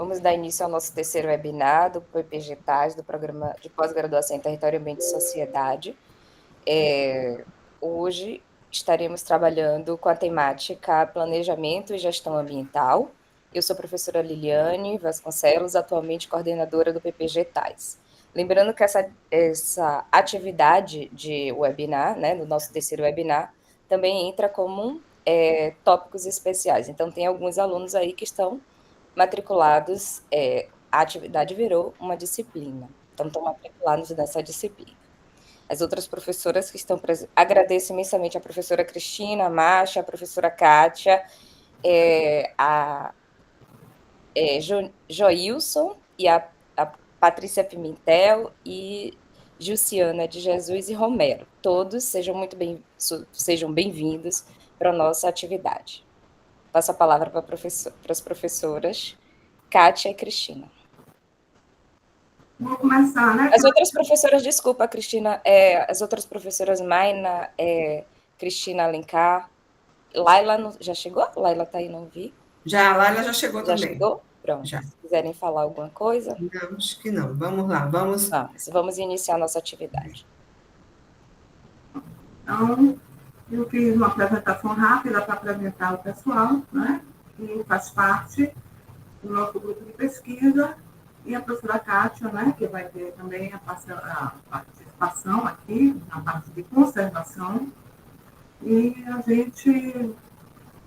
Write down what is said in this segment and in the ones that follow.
Vamos dar início ao nosso terceiro webinar do PPG-TAS, do Programa de Pós-Graduação em Território, Ambiente e Sociedade. Hoje estaremos trabalhando com a temática Planejamento e Gestão Ambiental. Eu sou a professora Liliane Vasconcelos, atualmente coordenadora do PPG-TAS. Lembrando que essa atividade de webinar, né, no nosso terceiro webinar, também entra como tópicos especiais. Então, tem alguns alunos aí que estão matriculados, a atividade virou uma disciplina, então estão matriculados nessa disciplina. As outras professoras que estão presentes, agradeço imensamente a professora Cristina, a Márcia, a professora Kátia, a Joilson e a Patrícia Pimentel e Jussiana de Jesus e Romero. Todos sejam bem-vindos para a nossa atividade. Passo a palavra para as professoras Kátia e Cristina. Vou começar, né? As outras professoras, desculpa, Cristina, as outras professoras Maina, Cristina Alencar, Laila já chegou? Laila está aí, não vi. Já, a Laila já chegou também. Já chegou? Pronto. Já. Se quiserem falar alguma coisa. Não, acho que não. Vamos lá, vamos iniciar a nossa atividade. Então, eu fiz uma apresentação rápida para apresentar o pessoal, né? Que faz parte do nosso grupo de pesquisa, e a professora Kátia, né? Que vai ter também a participação aqui, na parte de conservação. E a gente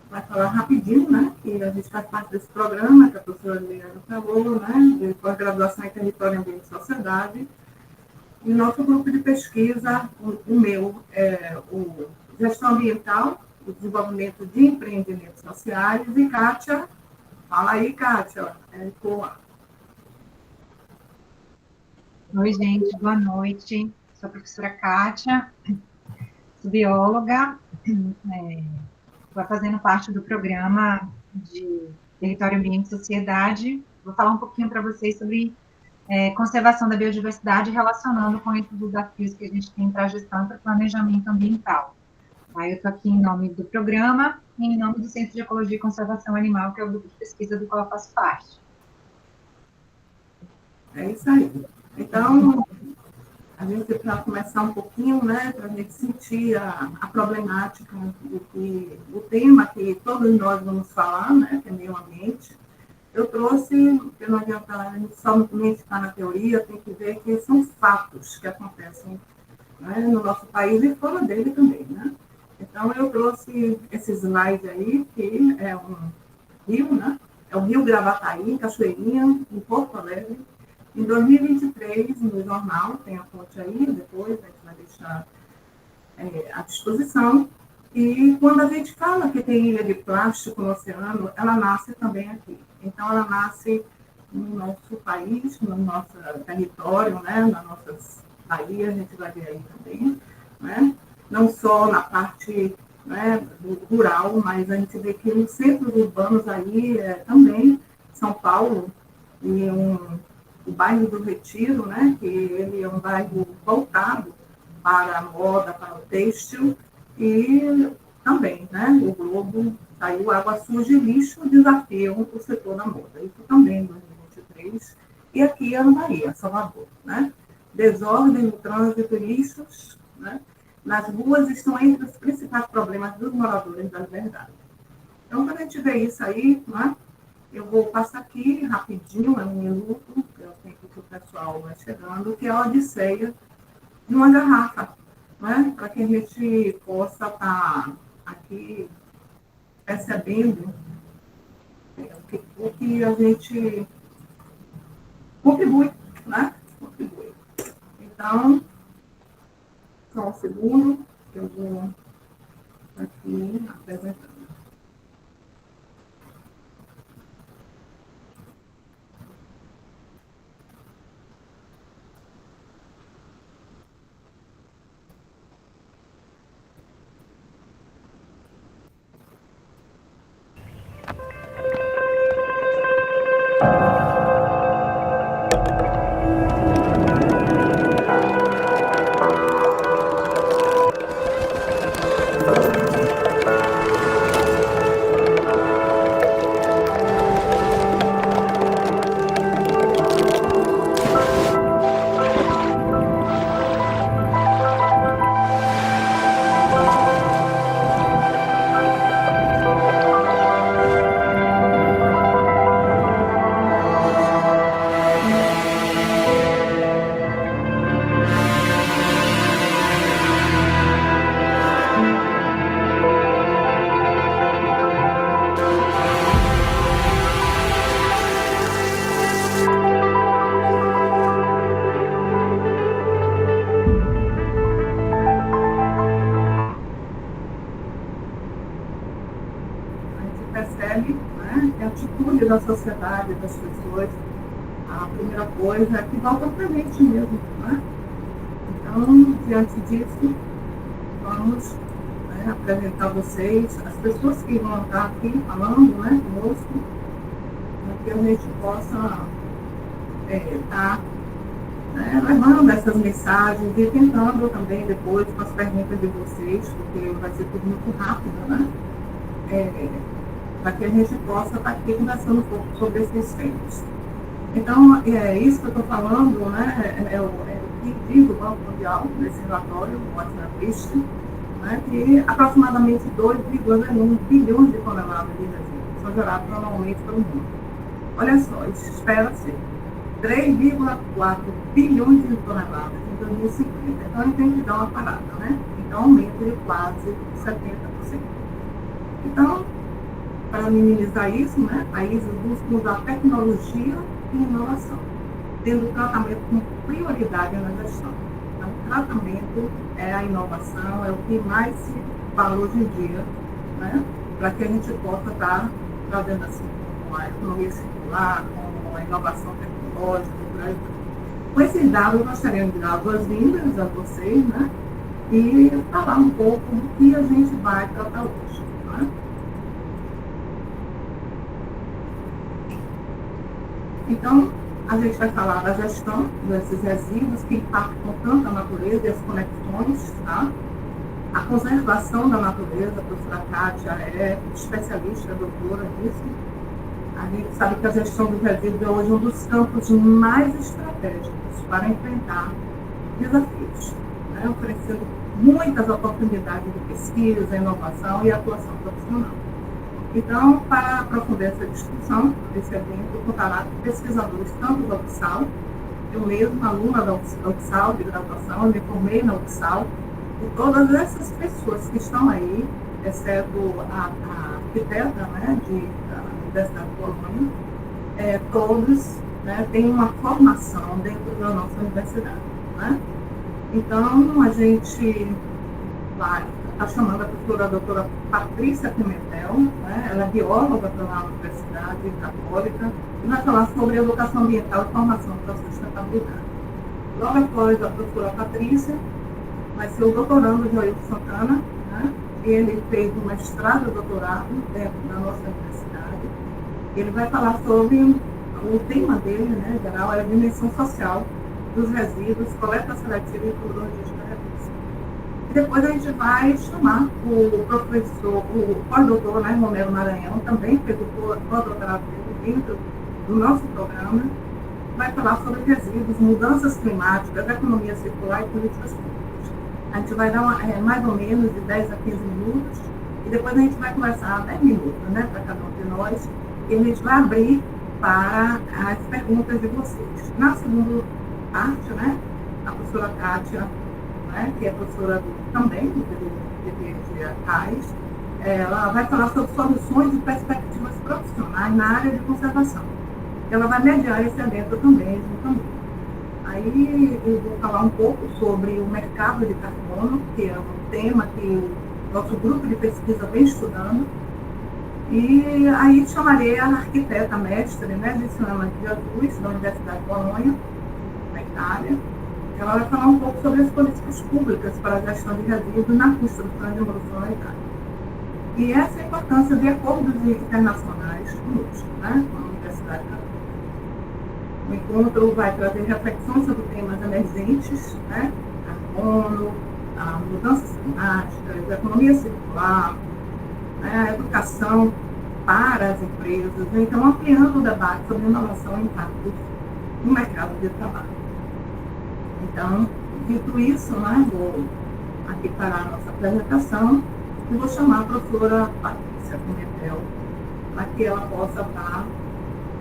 vai falar rapidinho, né? Que a gente faz parte desse programa que a professora Liliane falou, né? De pós-graduação em Território, Ambiente e Sociedade. E nosso grupo de pesquisa, o meu, é o Gestão Ambiental, o Desenvolvimento de Empreendimentos Sociais. E Kátia, fala aí, Kátia. Oi, gente, boa noite. Sou a professora Kátia, sou bióloga, estou fazendo parte do programa de Território, Ambiente e Sociedade. Vou falar um pouquinho para vocês sobre conservação da biodiversidade, relacionando com esses desafios que a gente tem para a gestão e para o planejamento ambiental. Eu estou aqui em nome do programa e em nome do Centro de Ecologia e Conservação Animal, que é o grupo de pesquisa do qual eu faço parte. É isso aí. Então, a gente vai começar um pouquinho, né, para a gente sentir a problemática do tema que todos nós vamos falar, né, que é meio ambiente. Eu trouxe, porque não adianta a gente somente estar na teoria, tem que ver que são fatos que acontecem, né, no nosso país e fora dele também, né. Então, eu trouxe esse slide aí, que é um rio, né, é o Rio Gravataí, Cachoeirinha, em Porto Alegre. Em 2023, no jornal, tem a fonte aí, depois a gente vai deixar à disposição. E quando a gente fala que tem ilha de plástico no oceano, ela nasce também aqui. Então, ela nasce no nosso país, no nosso território, né, nas nossas baías, a gente vai ver aí também, né? Não só na parte, né, rural, mas a gente vê que nos centros urbanos aí também, São Paulo, e o bairro do Retiro, né, que ele é um bairro voltado para a moda, para o têxtil, e também, né, o Globo saiu Água Suja e Lixo, desafiam o setor da moda. Isso também em 2023. E aqui é no Bahia, Salvador, né? Desordem no trânsito e lixos, né, nas ruas estão entre os principais problemas dos moradores da Liberdade. Então, quando a gente vê isso aí, né, eu vou passar aqui rapidinho, é um minuto, que é o tempo que o pessoal vai chegando, que é a odisseia de uma garrafa, né? Para que a gente possa estar aqui percebendo o que a gente contribui, né? Contribui. Então, só um segundo, que eu vou aqui apresentando. da sociedade, das pessoas, a primeira coisa é que volta para a gente mesmo, né? Então, diante disso, vamos, né, apresentar vocês, as pessoas que vão estar aqui falando, né, conosco, para que a gente possa estar levando essas mensagens e tentando também depois com as perguntas de vocês, porque vai ser tudo muito rápido, né? Para que a gente possa estar aqui conversando um pouco sobre esses temas. Então, isso que eu estou falando, né, é o que diz o Banco Mundial nesse relatório, o Washington Triste, né, que aproximadamente 2,1 bilhões de toneladas de resíduos são gerados anualmente pelo mundo. Olha só, espera-se 3,4 bilhões de toneladas em 2050. Então, a gente tem que dar uma parada, né? Então, aumento de quase 70%. Então, para minimizar isso, né, países buscam usar tecnologia e inovação, tendo o tratamento como prioridade na gestão. Então, o tratamento é a inovação, é o que mais se fala hoje em dia, né, para que a gente possa estar trazendo assim, com a economia circular, com a inovação tecnológica, por aí. Com esses dados, eu gostaria de dar boas-vindas a vocês, né, e falar um pouco do que a gente vai tratar hoje. Né? Então, a gente vai falar da gestão desses resíduos que impactam tanto a natureza e as conexões, tá? A conservação da natureza, a professora Kátia é especialista, doutora nisso. A gente sabe que a gestão dos resíduos é hoje um dos campos mais estratégicos para enfrentar desafios, né? Oferecendo muitas oportunidades de pesquisa, inovação e atuação profissional. Então, para aprofundar essa discussão, esse evento contará com pesquisadores tanto da UFSAL, eu mesma, aluna da UFSAL de graduação, eu me formei na UFSAL, e todas essas pessoas que estão aí, exceto a arquiteta, né, da Universidade de Colônia, todos, né, têm uma formação dentro da nossa universidade. Né? Então, a gente vai estar chamando a professora doutora Patrícia Pimentel, né? Ela é bióloga pela Universidade Católica, e vai falar sobre educação ambiental e formação para a sustentabilidade. Logo após a professora Patrícia, vai ser o doutorando Joilson Santana, né? Ele fez um mestrado e doutorado dentro da nossa universidade. Ele vai falar sobre, o tema dele, né, geral, é a dimensão social dos resíduos, coleta seletiva e metodologia de redução. E depois a gente vai chamar o professor, o pós-doutor, né, Romero Maranhão, também fez o pós-doutorado dele dentro do nosso programa, vai falar sobre resíduos, mudanças climáticas, economia circular e políticas públicas. A gente vai dar mais ou menos de 10 a 15 minutos, e depois a gente vai conversar 10 minutos, né, para cada um de nós, e a gente vai abrir para as perguntas de vocês. Na segunda parte, né, a professora Kátia, né, que é professora também do PPG CAIS, ela vai falar sobre soluções e perspectivas profissionais na área de conservação. Ela vai mediar esse evento também, juntamente. Aí eu vou falar um pouco sobre o mercado de carbono, que é um tema que o nosso grupo de pesquisa vem estudando. E aí chamarei a arquiteta mestre, né, de Cinema de Jesus, da Universidade de Bolonha, na Itália. Ela vai falar um pouco sobre as políticas públicas para a gestão de resíduos na construção de evolução na Itália. E essa é a importância de acordos internacionais conosco, né, com a Universidade Católica. O encontro vai trazer reflexões sobre temas emergentes, né, carbono, mudanças climáticas, economia circular, a educação para as empresas, então ampliando o debate sobre inovação e impactos no mercado de trabalho. Então, dito isso, né, vou aqui parar a nossa apresentação e vou chamar a professora Patrícia Pimentel para que ela possa estar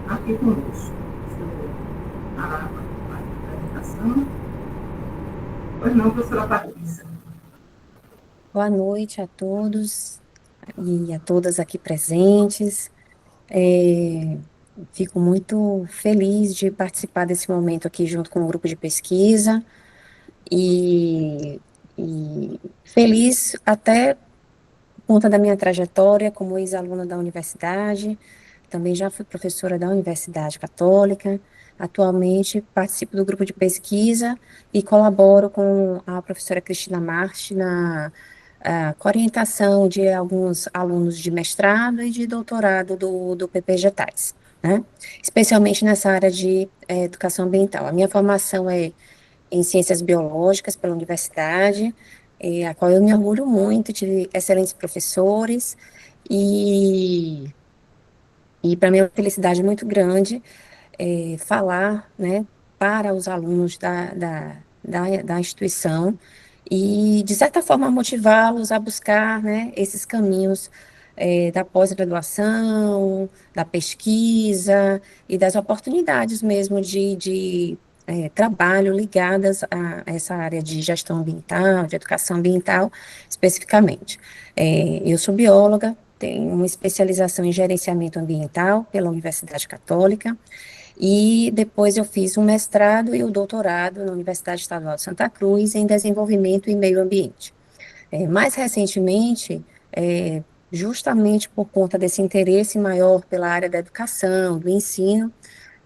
aqui conosco. Vou parar a apresentação. Pois não, professora Patrícia. Boa noite a todos e a todas aqui presentes. Fico muito feliz de participar desse momento aqui junto com o grupo de pesquisa e feliz até por conta da minha trajetória como ex-aluna da universidade, também já fui professora da Universidade Católica, atualmente participo do grupo de pesquisa e colaboro com a professora Cristina Marchi com a orientação de alguns alunos de mestrado e de doutorado do PPG-TAIS, né? Especialmente nessa área de educação ambiental. A minha formação é em ciências biológicas pela universidade, a qual eu me orgulho muito, tive excelentes professores, e, e para mim é uma felicidade muito grande falar, né, para os alunos da instituição e, de certa forma, motivá-los a buscar, né, esses caminhos da pós-graduação, da pesquisa e das oportunidades mesmo de trabalho ligadas a essa área de gestão ambiental, de educação ambiental, especificamente. Eu sou bióloga, tenho uma especialização em gerenciamento ambiental pela Universidade Católica, e depois eu fiz um mestrado e o doutorado na Universidade Estadual de Santa Cruz em desenvolvimento e meio ambiente. Mais recentemente, justamente por conta desse interesse maior pela área da educação, do ensino,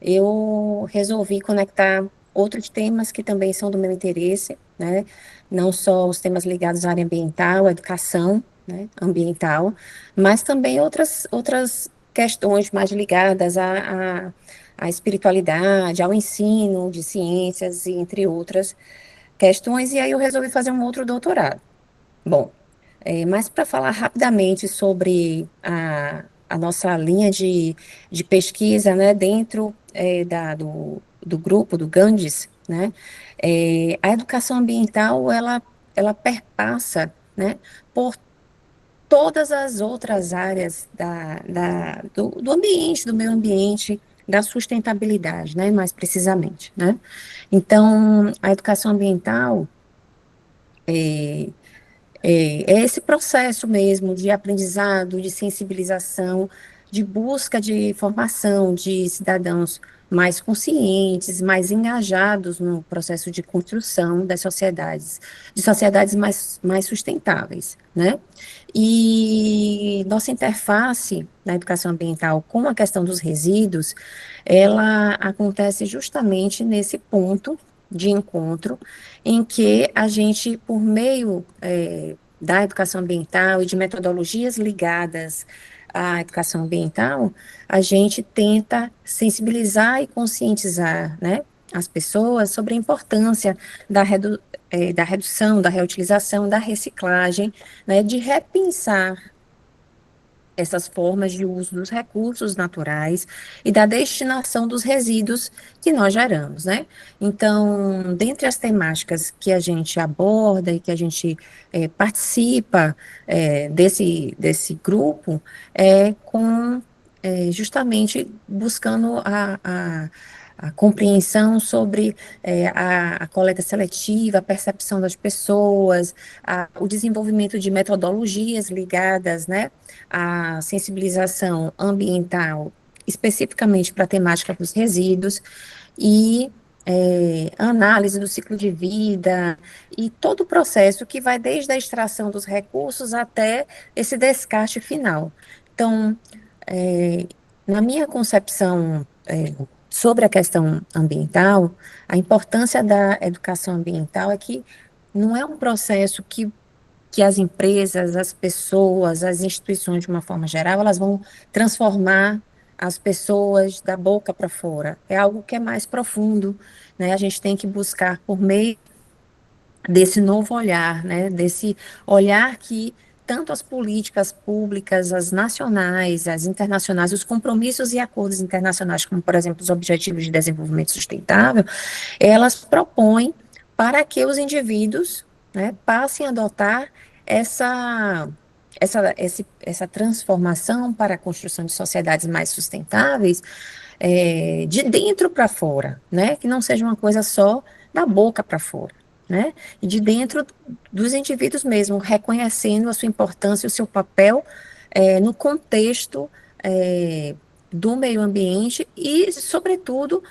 eu resolvi conectar outros temas que também são do meu interesse, né? Não só os temas ligados à área ambiental, à educação, né, ambiental, mas também outras questões mais ligadas à espiritualidade, ao ensino de ciências, e entre outras questões, e aí eu resolvi fazer um outro doutorado. Bom, mas para falar rapidamente sobre a nossa linha de pesquisa, né, dentro do grupo, do Gandes, né, a educação ambiental, ela perpassa, né, por todas as outras áreas do ambiente, do meio ambiente, da sustentabilidade, né, mais precisamente, né. Então, a educação ambiental é esse processo mesmo de aprendizado, de sensibilização, de busca de formação de cidadãos mais conscientes, mais engajados no processo de construção das sociedades, de sociedades mais sustentáveis, né? E nossa interface na educação ambiental com a questão dos resíduos, ela acontece justamente nesse ponto de encontro, em que a gente, por meio da educação ambiental e de metodologias ligadas à educação ambiental, a gente tenta sensibilizar e conscientizar, né, as pessoas sobre a importância da redução, da reutilização, da reciclagem, né, de repensar essas formas de uso dos recursos naturais e da destinação dos resíduos que nós geramos, né? Então, dentre as temáticas que a gente aborda e que a gente participa desse grupo, justamente buscando a compreensão sobre a coleta seletiva, a percepção das pessoas, o desenvolvimento de metodologias ligadas, né, à sensibilização ambiental, especificamente para a temática dos resíduos, e análise do ciclo de vida, e todo o processo que vai desde a extração dos recursos até esse descarte final. Então, na minha concepção sobre a questão ambiental, a importância da educação ambiental é que não é um processo que as empresas, as pessoas, as instituições, de uma forma geral, elas vão transformar as pessoas da boca para fora. É algo que é mais profundo, né? A gente tem que buscar, por meio desse novo olhar, né? Desse olhar que tanto as políticas públicas, as nacionais, as internacionais, os compromissos e acordos internacionais, como, por exemplo, os Objetivos de Desenvolvimento Sustentável, elas propõem para que os indivíduos, né, passem a adotar essa transformação para a construção de sociedades mais sustentáveis, de dentro para fora, né, que não seja uma coisa só da boca para fora, né, e de dentro dos indivíduos mesmo, reconhecendo a sua importância, o seu papel no contexto do meio ambiente e, sobretudo,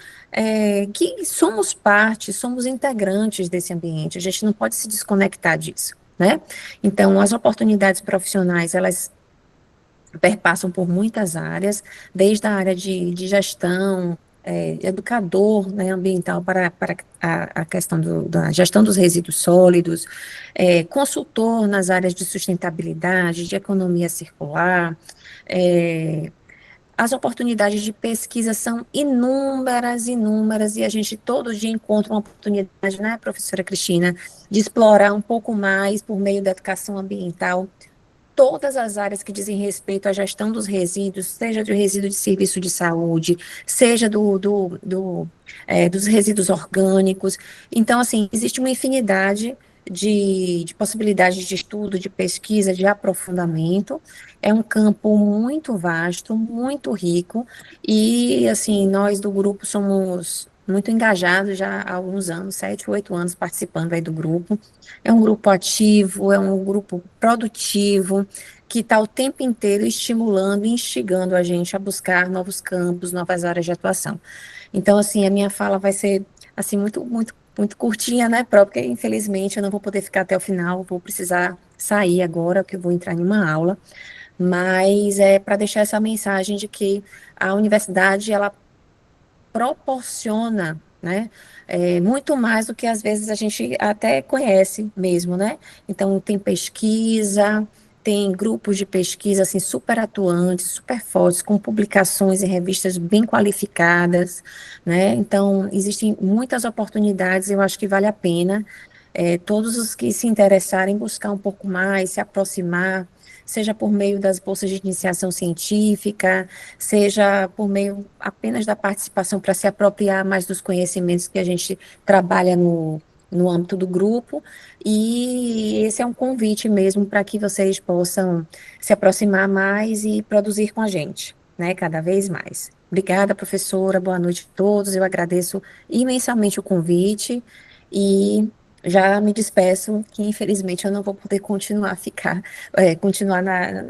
que somos parte, somos integrantes desse ambiente, a gente não pode se desconectar disso, né? Então, as oportunidades profissionais, elas perpassam por muitas áreas, desde a área de gestão, educador, né, ambiental para a questão da gestão dos resíduos sólidos, consultor nas áreas de sustentabilidade, de economia circular. As oportunidades de pesquisa são inúmeras, inúmeras, e a gente todo dia encontra uma oportunidade, né, professora Cristina, de explorar um pouco mais por meio da educação ambiental todas as áreas que dizem respeito à gestão dos resíduos, seja do resíduo de serviço de saúde, seja dos resíduos orgânicos. Então, assim, existe uma infinidade de possibilidades de estudo, de pesquisa, de aprofundamento. É um campo muito vasto, muito rico, e, assim, nós do grupo somos muito engajados já há alguns anos, 7, 8 anos participando aí do grupo. É um grupo ativo, é um grupo produtivo, que está o tempo inteiro estimulando e instigando a gente a buscar novos campos, novas áreas de atuação. Então, assim, a minha fala vai ser, assim, muito, muito, muito curtinha, né, porque infelizmente eu não vou poder ficar até o final, vou precisar sair agora, porque eu vou entrar em uma aula, mas é para deixar essa mensagem de que a universidade, ela proporciona, né, muito mais do que às vezes a gente até conhece mesmo, né? Então, tem pesquisa, tem grupos de pesquisa, assim, super atuantes, super fortes, com publicações em revistas bem qualificadas, né? Então, existem muitas oportunidades, eu acho que vale a pena, todos os que se interessarem buscar um pouco mais, se aproximar, seja por meio das bolsas de iniciação científica, seja por meio apenas da participação para se apropriar mais dos conhecimentos que a gente trabalha no âmbito do grupo, e esse é um convite mesmo para que vocês possam se aproximar mais e produzir com a gente, né, cada vez mais. Obrigada, professora, boa noite a todos, eu agradeço imensamente o convite, e já me despeço, que infelizmente eu não vou poder continuar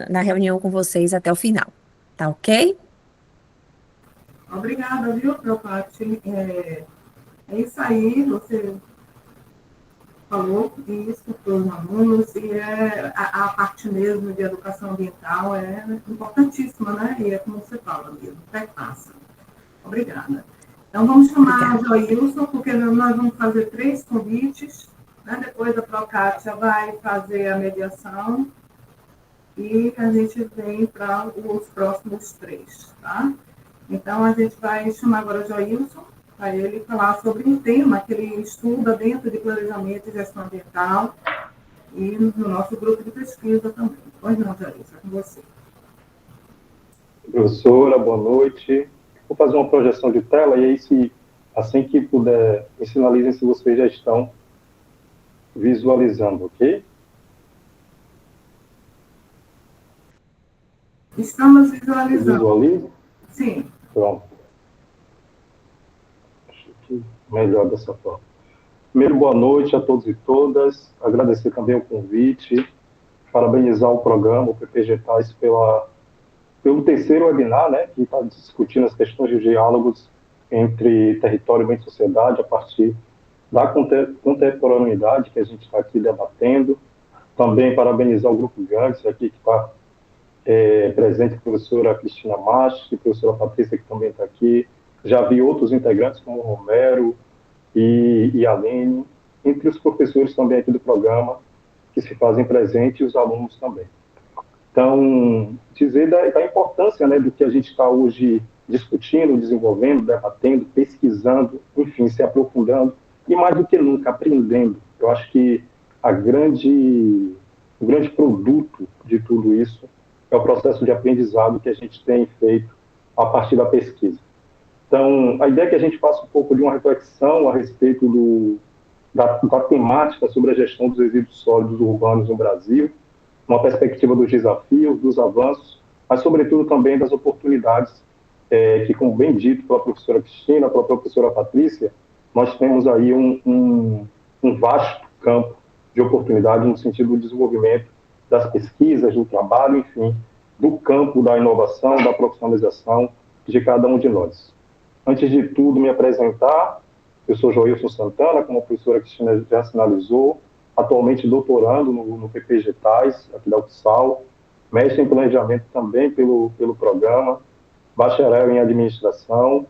na reunião com vocês até o final. Tá ok? Obrigada, viu, Procati? É isso aí, você falou isso para os alunos, e a parte mesmo de educação ambiental é importantíssima, né? E é como você fala mesmo, até passa. Obrigada. Então, vamos chamar a Joilson, porque nós vamos fazer 3 convites, né? Depois a Procátia vai fazer a mediação, e a gente vem para os próximos 3, tá? Então, a gente vai chamar agora o Joilson, para ele falar sobre um tema que ele estuda dentro de planejamento e gestão ambiental, e no nosso grupo de pesquisa também. Pois não, Joilson, é com você. Professora, boa noite. Vou fazer uma projeção de tela, e aí, assim que puder, me sinalizem se vocês já estão visualizando, ok? Estamos visualizando. Visualiza? Sim. Pronto. Acho que melhor dessa forma. Primeiro, boa noite a todos e todas. Agradecer também o convite, parabenizar o programa, o PPGTAS, pelo terceiro webinar, né, que está discutindo as questões de diálogos entre território, meio e sociedade, a partir da contemporaneidade que a gente está aqui debatendo. Também parabenizar o Grupo Gantz, aqui que está presente, a professora Cristina Mach, a professora Patrícia, que também está aqui. Já vi outros integrantes, como o Romero e a Aline, entre os professores também aqui do programa, que se fazem presente, e os alunos também. Então, dizer da importância, né, do que a gente está hoje discutindo, desenvolvendo, debatendo, pesquisando, enfim, se aprofundando, e mais do que nunca, aprendendo. Eu acho que o grande produto de tudo isso é o processo de aprendizado que a gente tem feito a partir da pesquisa. Então, a ideia é que a gente faça um pouco de uma reflexão a respeito da temática sobre a gestão dos resíduos sólidos urbanos no Brasil, uma perspectiva dos desafios, dos avanços, mas, sobretudo, também das oportunidades que, como bem dito pela professora Cristina, pela professora Patrícia, nós temos aí um vasto campo de oportunidade no sentido do desenvolvimento das pesquisas, do trabalho, enfim, do campo da inovação, da profissionalização de cada um de nós. Antes de tudo, me apresentar, eu sou Joilson Santana, como a professora Cristina já sinalizou, atualmente doutorando no PPGTAS, aqui da UFSAL, mestre em planejamento também pelo programa, bacharel em administração,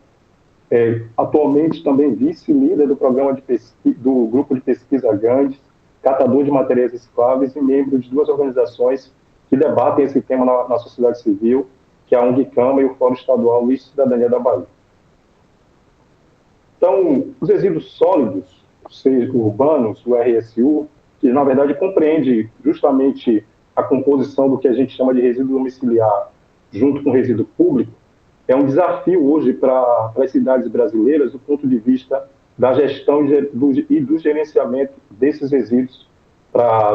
atualmente também vice-líder do programa do grupo de pesquisa Gandhi, catador de materiais escravos e membro de duas organizações que debatem esse tema na sociedade civil, que é a UNGCAMA e o Fórum Estadual Luiz Cidadania da Bahia. Então, os resíduos sólidos, urbanos, o RSU, que na verdade compreende justamente a composição do que a gente chama de resíduo domiciliar junto com o resíduo público, é um desafio hoje para as cidades brasileiras do ponto de vista da gestão e do gerenciamento desses resíduos,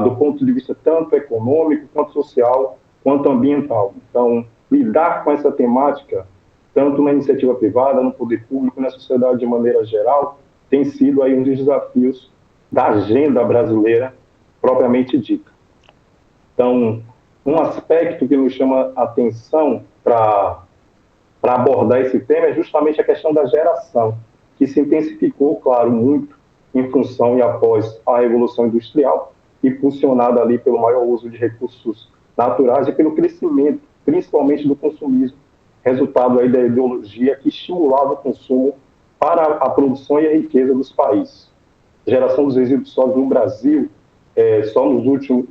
do ponto de vista tanto econômico, quanto social, quanto ambiental. Então, lidar com essa temática, tanto na iniciativa privada, no poder público, na sociedade de maneira geral, tem sido aí um dos desafios da agenda brasileira propriamente dita. Então, um aspecto que nos chama a atenção para abordar esse tema é justamente a questão da geração, que se intensificou, claro, muito em função e após a Revolução Industrial, impulsionada ali pelo maior uso de recursos naturais e pelo crescimento, principalmente do consumismo, resultado aí da ideologia que estimulava o consumo para a produção e a riqueza dos países. A geração dos resíduos sólidos no Brasil, só no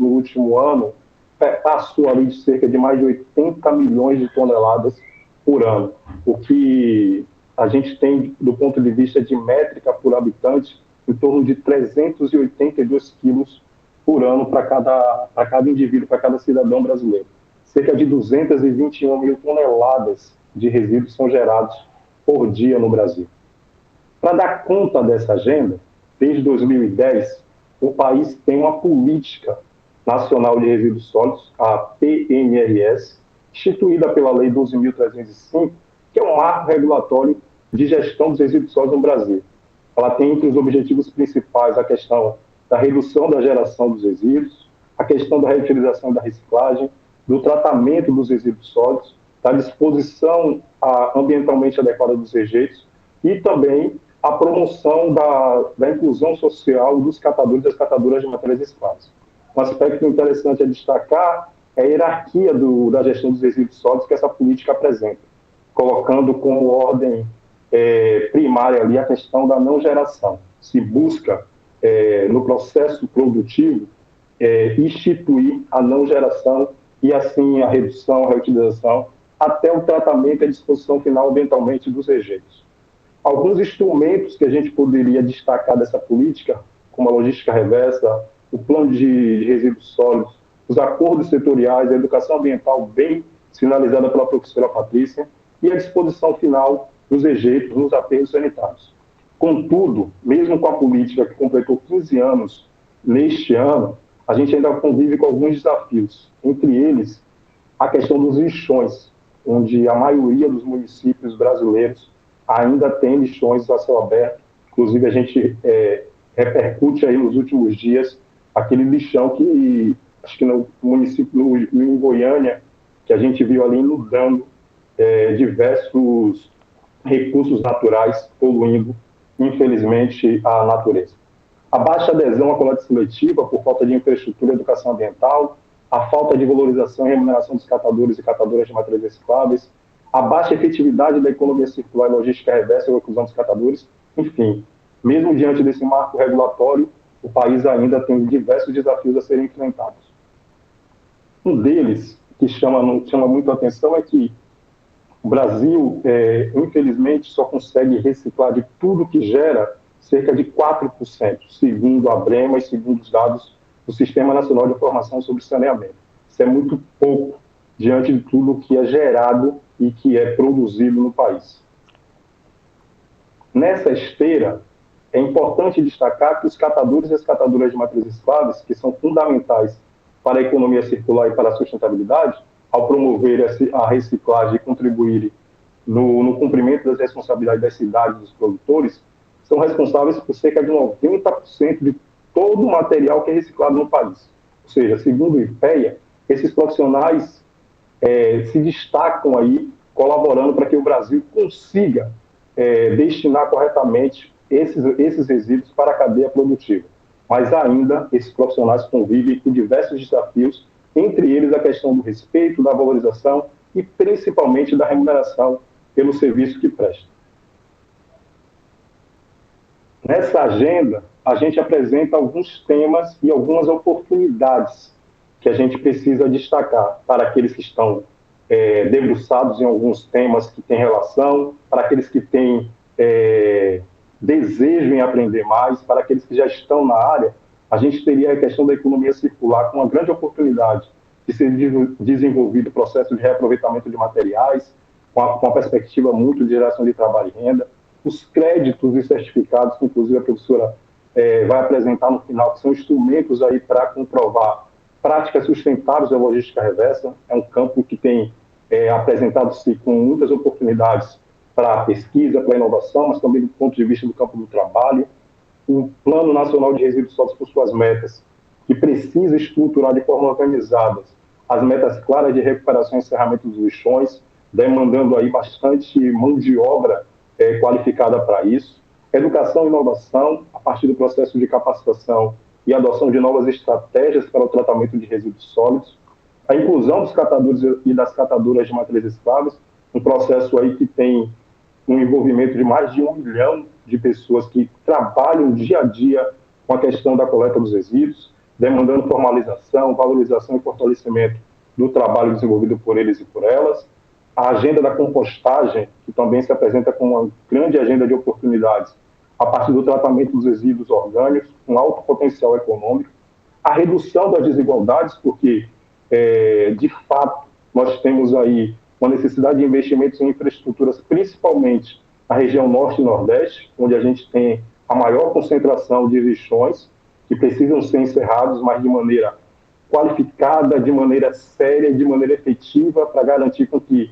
último ano, passou ali de cerca de mais de 80 milhões de toneladas por ano, o que a gente tem, do ponto de vista de métrica por habitante, em torno de 382 quilos por ano para cada indivíduo, para cada cidadão brasileiro. Cerca de 221 mil toneladas de resíduos são gerados por dia no Brasil. Para dar conta dessa agenda, desde 2010, o país tem uma política nacional de resíduos sólidos, a PNRS, instituída pela Lei 12.305, que é um marco regulatório de gestão dos resíduos sólidos no Brasil. Ela tem entre os objetivos principais a questão da redução da geração dos resíduos, a questão da reutilização e da reciclagem, do tratamento dos resíduos sólidos, da disposição ambientalmente adequada dos rejeitos e também a promoção da inclusão social dos catadores e das catadoras de materiais escravos. Um aspecto interessante a destacar é a hierarquia da gestão dos resíduos sólidos que essa política apresenta, colocando como ordem primária ali a questão da não geração. Se busca, no processo produtivo, instituir a não geração e, assim, a redução, a reutilização, até o tratamento e a disposição final ambientalmente dos rejeitos. Alguns instrumentos que a gente poderia destacar dessa política, como a logística reversa, o plano de resíduos sólidos, os acordos setoriais, a educação ambiental bem sinalizada pela professora Patrícia e a disposição final dos rejeitos nos aterros sanitários. Contudo, mesmo com a política que completou 15 anos neste ano, a gente ainda convive com alguns desafios, entre eles a questão dos lixões, onde a maioria dos municípios brasileiros ainda tem lixões a céu aberto. Inclusive, a gente repercute aí nos últimos dias aquele lixão que, acho que no município, em Goiânia, que a gente viu ali inundando diversos recursos naturais, poluindo, infelizmente, a natureza. A baixa adesão à coleta seletiva por falta de infraestrutura e educação ambiental, a falta de valorização e remuneração dos catadores e catadoras de materiais recicláveis, a baixa efetividade da economia circular e logística reversa e a reclusão dos catadores, enfim, mesmo diante desse marco regulatório, o país ainda tem diversos desafios a serem enfrentados. Um deles, que chama muito a atenção, é que o Brasil, infelizmente, só consegue reciclar de tudo que gera cerca de 4%, segundo a Brema e segundo os dados do Sistema Nacional de Informação sobre Saneamento. Isso é muito pouco diante de tudo que é gerado e que é produzido no país. Nessa esteira, é importante destacar que os catadores e as catadoras de matrizes escravas, que são fundamentais para a economia circular e para a sustentabilidade, ao promover a reciclagem e contribuírem no cumprimento das responsabilidades das cidades e dos produtores, são responsáveis por cerca de 90% de todo o material que é reciclado no país. Ou seja, segundo o IPEA, esses profissionais se destacam aí, colaborando para que o Brasil consiga destinar corretamente esses resíduos para a cadeia produtiva. Mas ainda esses profissionais convivem com diversos desafios entre eles a questão do respeito, da valorização e principalmente da remuneração pelo serviço que presta. Nessa agenda, a gente apresenta alguns temas e algumas oportunidades que a gente precisa destacar para aqueles que estão debruçados em alguns temas que têm relação, para aqueles que têm desejo em aprender mais, para aqueles que já estão na área. A gente teria a questão da economia circular com uma grande oportunidade de ser desenvolvido o processo de reaproveitamento de materiais, com a perspectiva muito de geração de trabalho e renda, os créditos e certificados, que inclusive a professora vai apresentar no final, que são instrumentos aí para comprovar práticas sustentáveis da logística reversa. É um campo que tem apresentado-se com muitas oportunidades para a pesquisa, para a inovação, mas também do ponto de vista do campo do trabalho. O Plano Nacional de Resíduos Sólidos, por suas metas, que precisa estruturar de forma organizada as metas claras de recuperação e encerramento dos lixões, demandando aí bastante mão de obra qualificada para isso. Educação e inovação, a partir do processo de capacitação e adoção de novas estratégias para o tratamento de resíduos sólidos. A inclusão dos catadores e das catadoras de matrizes escravas, um processo aí que tem um envolvimento de mais de 1 milhão de pessoas que trabalham dia a dia com a questão da coleta dos resíduos, demandando formalização, valorização e fortalecimento do trabalho desenvolvido por eles e por elas. A agenda da compostagem, que também se apresenta como uma grande agenda de oportunidades a partir do tratamento dos resíduos orgânicos, com alto potencial econômico. A redução das desigualdades, porque, de fato, nós temos aí uma necessidade de investimentos em infraestruturas, principalmente na região norte e nordeste, onde a gente tem a maior concentração de lixões, que precisam ser encerrados, mas de maneira qualificada, de maneira séria, de maneira efetiva, para garantir com que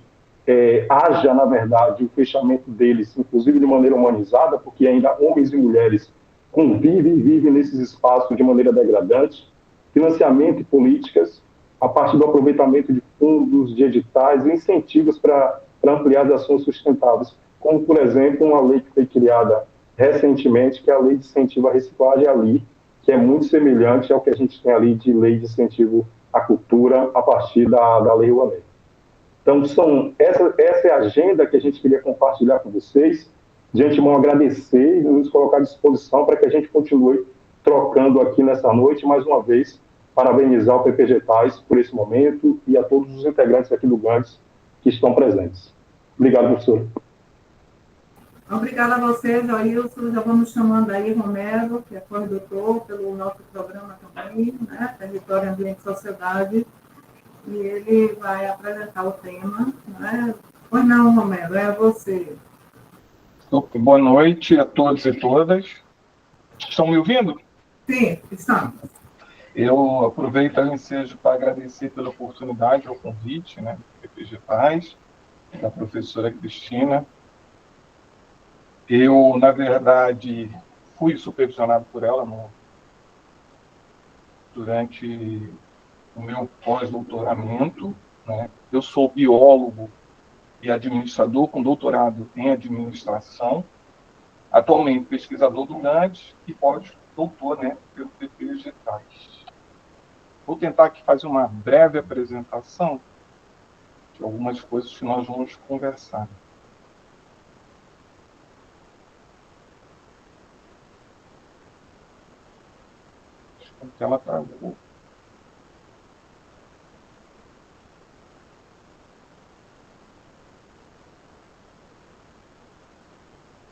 haja, na verdade, o fechamento deles, inclusive de maneira humanizada, porque ainda homens e mulheres convivem e vivem nesses espaços de maneira degradante. Financiamento e políticas, a partir do aproveitamento de fundos, de editais e incentivos para ampliar as ações sustentáveis, como, por exemplo, uma lei que foi criada recentemente, que é a Lei de Incentivo à Reciclagem, a LI, que é muito semelhante ao que a gente tem ali de Lei de Incentivo à Cultura, a partir da Lei Rouanet. Então, essa é a agenda que a gente queria compartilhar com vocês. De antemão, agradecer e nos colocar à disposição para que a gente continue trocando aqui nessa noite. Mais uma vez, parabenizar o PPGetais por esse momento e a todos os integrantes aqui do GANDES que estão presentes. Obrigado, professor. Obrigada a você, Joilson. Já vamos chamando aí Romero, que é coordenador pelo nosso programa também, né? Território, Ambiente e Sociedade. E ele vai apresentar o tema, né? Pois não, Romero, é você. Boa noite a todos e todas. Estão me ouvindo? Sim, estamos. Eu aproveito o ensejo para agradecer pela oportunidade, ao convite, né, do PPGetais, da professora Cristina. Eu, na verdade, fui supervisionado por ela durante o meu pós-doutoramento, né? Eu sou biólogo e administrador com doutorado em administração, atualmente pesquisador do GANDES e pós-doutor, né, pelo PPGetais. Vou tentar aqui fazer uma breve apresentação de algumas coisas que nós vamos conversar. Acho que a tela travou.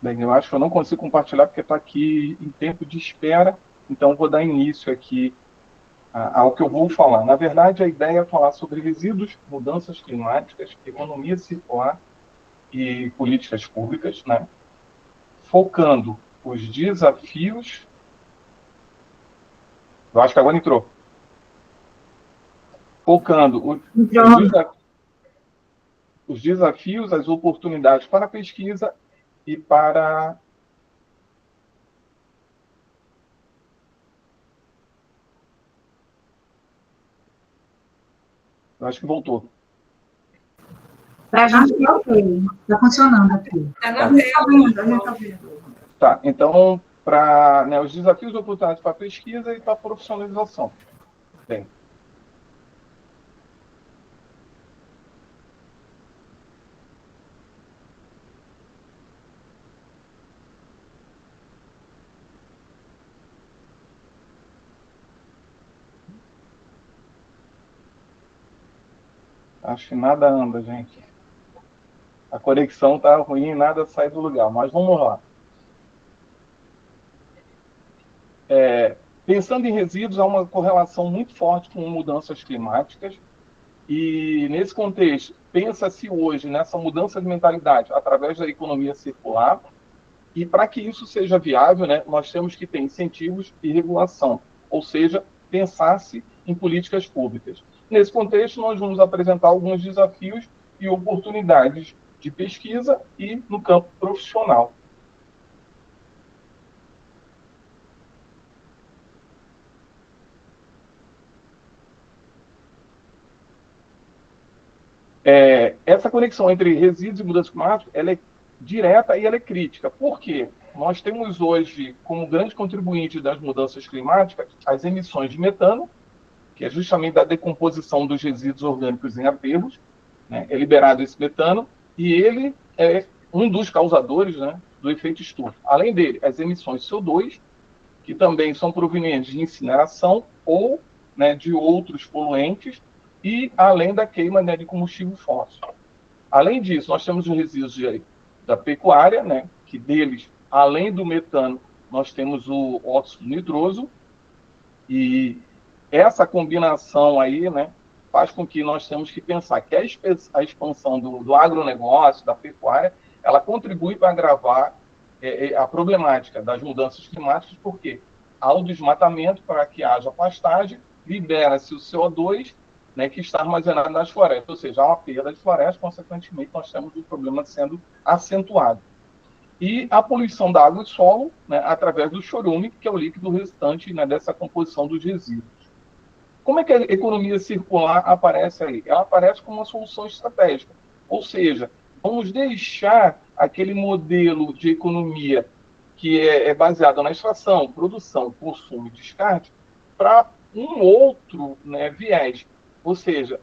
Bem, eu acho que eu não consigo compartilhar porque está aqui em tempo de espera, então vou dar início aqui ao que eu vou falar. Na verdade, a ideia é falar sobre resíduos, mudanças climáticas, economia circular e políticas públicas, né? Focando os desafios... Eu acho que agora entrou. Focando os desafios, as oportunidades para a pesquisa e para eu acho que voltou. Para a gente é ok. Está funcionando aqui. A gente está vendo. Tá, então, para os desafios e oportunidades para a pesquisa e para a profissionalização. Bem, Acho que nada anda, gente. A conexão está ruim, nada sai do lugar, mas vamos lá. Pensando em resíduos, há uma correlação muito forte com mudanças climáticas, e nesse contexto, pensa-se hoje nessa mudança de mentalidade através da economia circular, e para que isso seja viável, né, nós temos que ter incentivos e regulação, ou seja, pensar-se em políticas públicas. Nesse contexto, nós vamos apresentar alguns desafios e oportunidades de pesquisa e no campo profissional. Essa conexão entre resíduos e mudança climática, ela é direta e ela é crítica. Por quê? Nós temos hoje, como grande contribuinte das mudanças climáticas, as emissões de metano, que é justamente da decomposição dos resíduos orgânicos em aterros, né? É liberado esse metano, e ele é um dos causadores, né, do efeito estufa. Além dele, as emissões de CO2, que também são provenientes de incineração ou, né, de outros poluentes, e além da queima, né, de combustível fóssil. Além disso, nós temos os resíduos da pecuária, né, que deles, além do metano, nós temos o óxido nitroso, e essa combinação aí, né, faz com que nós temos que pensar que a expansão do agronegócio, da pecuária, ela contribui para agravar a problemática das mudanças climáticas, porque há o desmatamento para que haja pastagem, libera-se o CO2, né, que está armazenado nas florestas, ou seja, há uma perda de florestas, consequentemente, nós temos o problema sendo acentuado. E a poluição da água e solo, né, através do chorume, que é o líquido resultante, né, dessa composição dos resíduos. Como é que a economia circular aparece aí? Ela aparece como uma solução estratégica, ou seja, vamos deixar aquele modelo de economia que é baseado na extração, produção, consumo e descarte para um outro, né, viés, ou seja,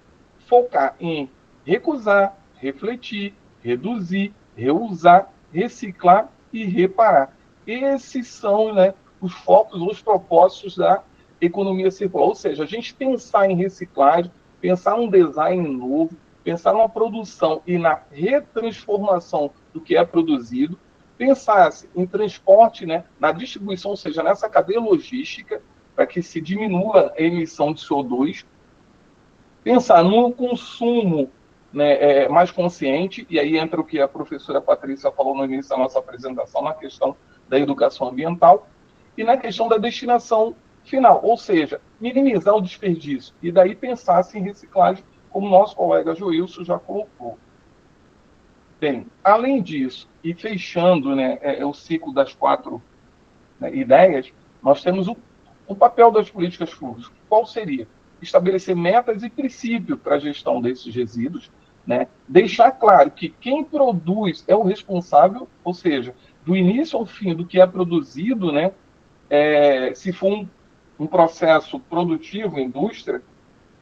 focar em recusar, refletir, reduzir, reusar, reciclar e reparar. Esses são, né, os focos, os propósitos da economia circular. Ou seja, a gente pensar em reciclagem, pensar num design novo, pensar numa produção e na retransformação do que é produzido, pensar em transporte, né, na distribuição, ou seja, nessa cadeia logística, para que se diminua a emissão de CO2, pensar no consumo, né, mais consciente, e aí entra o que a professora Patrícia falou no início da nossa apresentação, na questão da educação ambiental, e na questão da destinação final, ou seja, minimizar o desperdício, e daí pensar-se em reciclagem, como nosso colega Joilson já colocou. Bem, além disso, e fechando, né, o ciclo das 4, né, ideias, nós temos o papel das políticas públicas. Qual seria? Estabelecer metas e princípios para a gestão desses resíduos, né? Deixar claro que quem produz é o responsável, ou seja, do início ao fim do que é produzido, né? Se for um processo produtivo, indústria,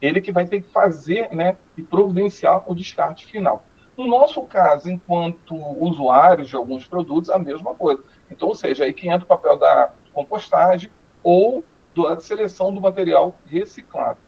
ele que vai ter que fazer, né, e providenciar o descarte final. No nosso caso, enquanto usuários de alguns produtos, a mesma coisa. Então, ou seja, aí que entra o papel da compostagem ou da seleção do material reciclado.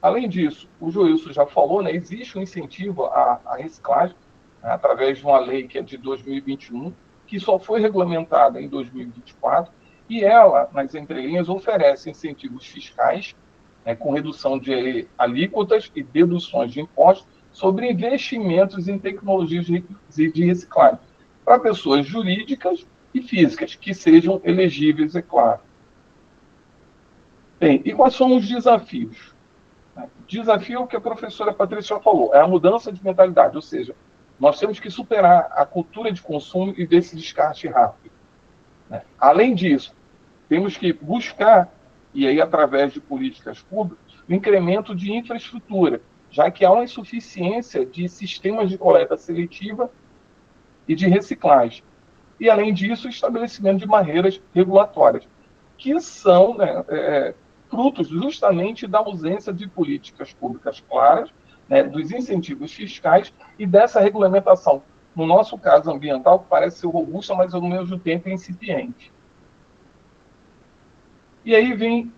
Além disso, o Joilson já falou, né, existe um incentivo à reciclagem, né, através de uma lei que é de 2021, que só foi regulamentada em 2024, e ela, nas entrelinhas, oferece incentivos fiscais, né, com redução de alíquotas e deduções de impostos sobre investimentos em tecnologias de reciclagem para pessoas jurídicas e físicas que sejam elegíveis, é claro. Bem, e quais são os desafios? O desafio que a professora Patrícia falou é a mudança de mentalidade, ou seja, nós temos que superar a cultura de consumo e desse descarte rápido. Além disso, temos que buscar, e aí através de políticas públicas, o incremento de infraestrutura, já que há uma insuficiência de sistemas de coleta seletiva e de reciclagem. E, além disso, o estabelecimento de barreiras regulatórias, que são, né, frutos justamente da ausência de políticas públicas claras, né, dos incentivos fiscais e dessa regulamentação, no nosso caso ambiental, que parece ser robusta, mas ao mesmo tempo é incipiente. E aí vem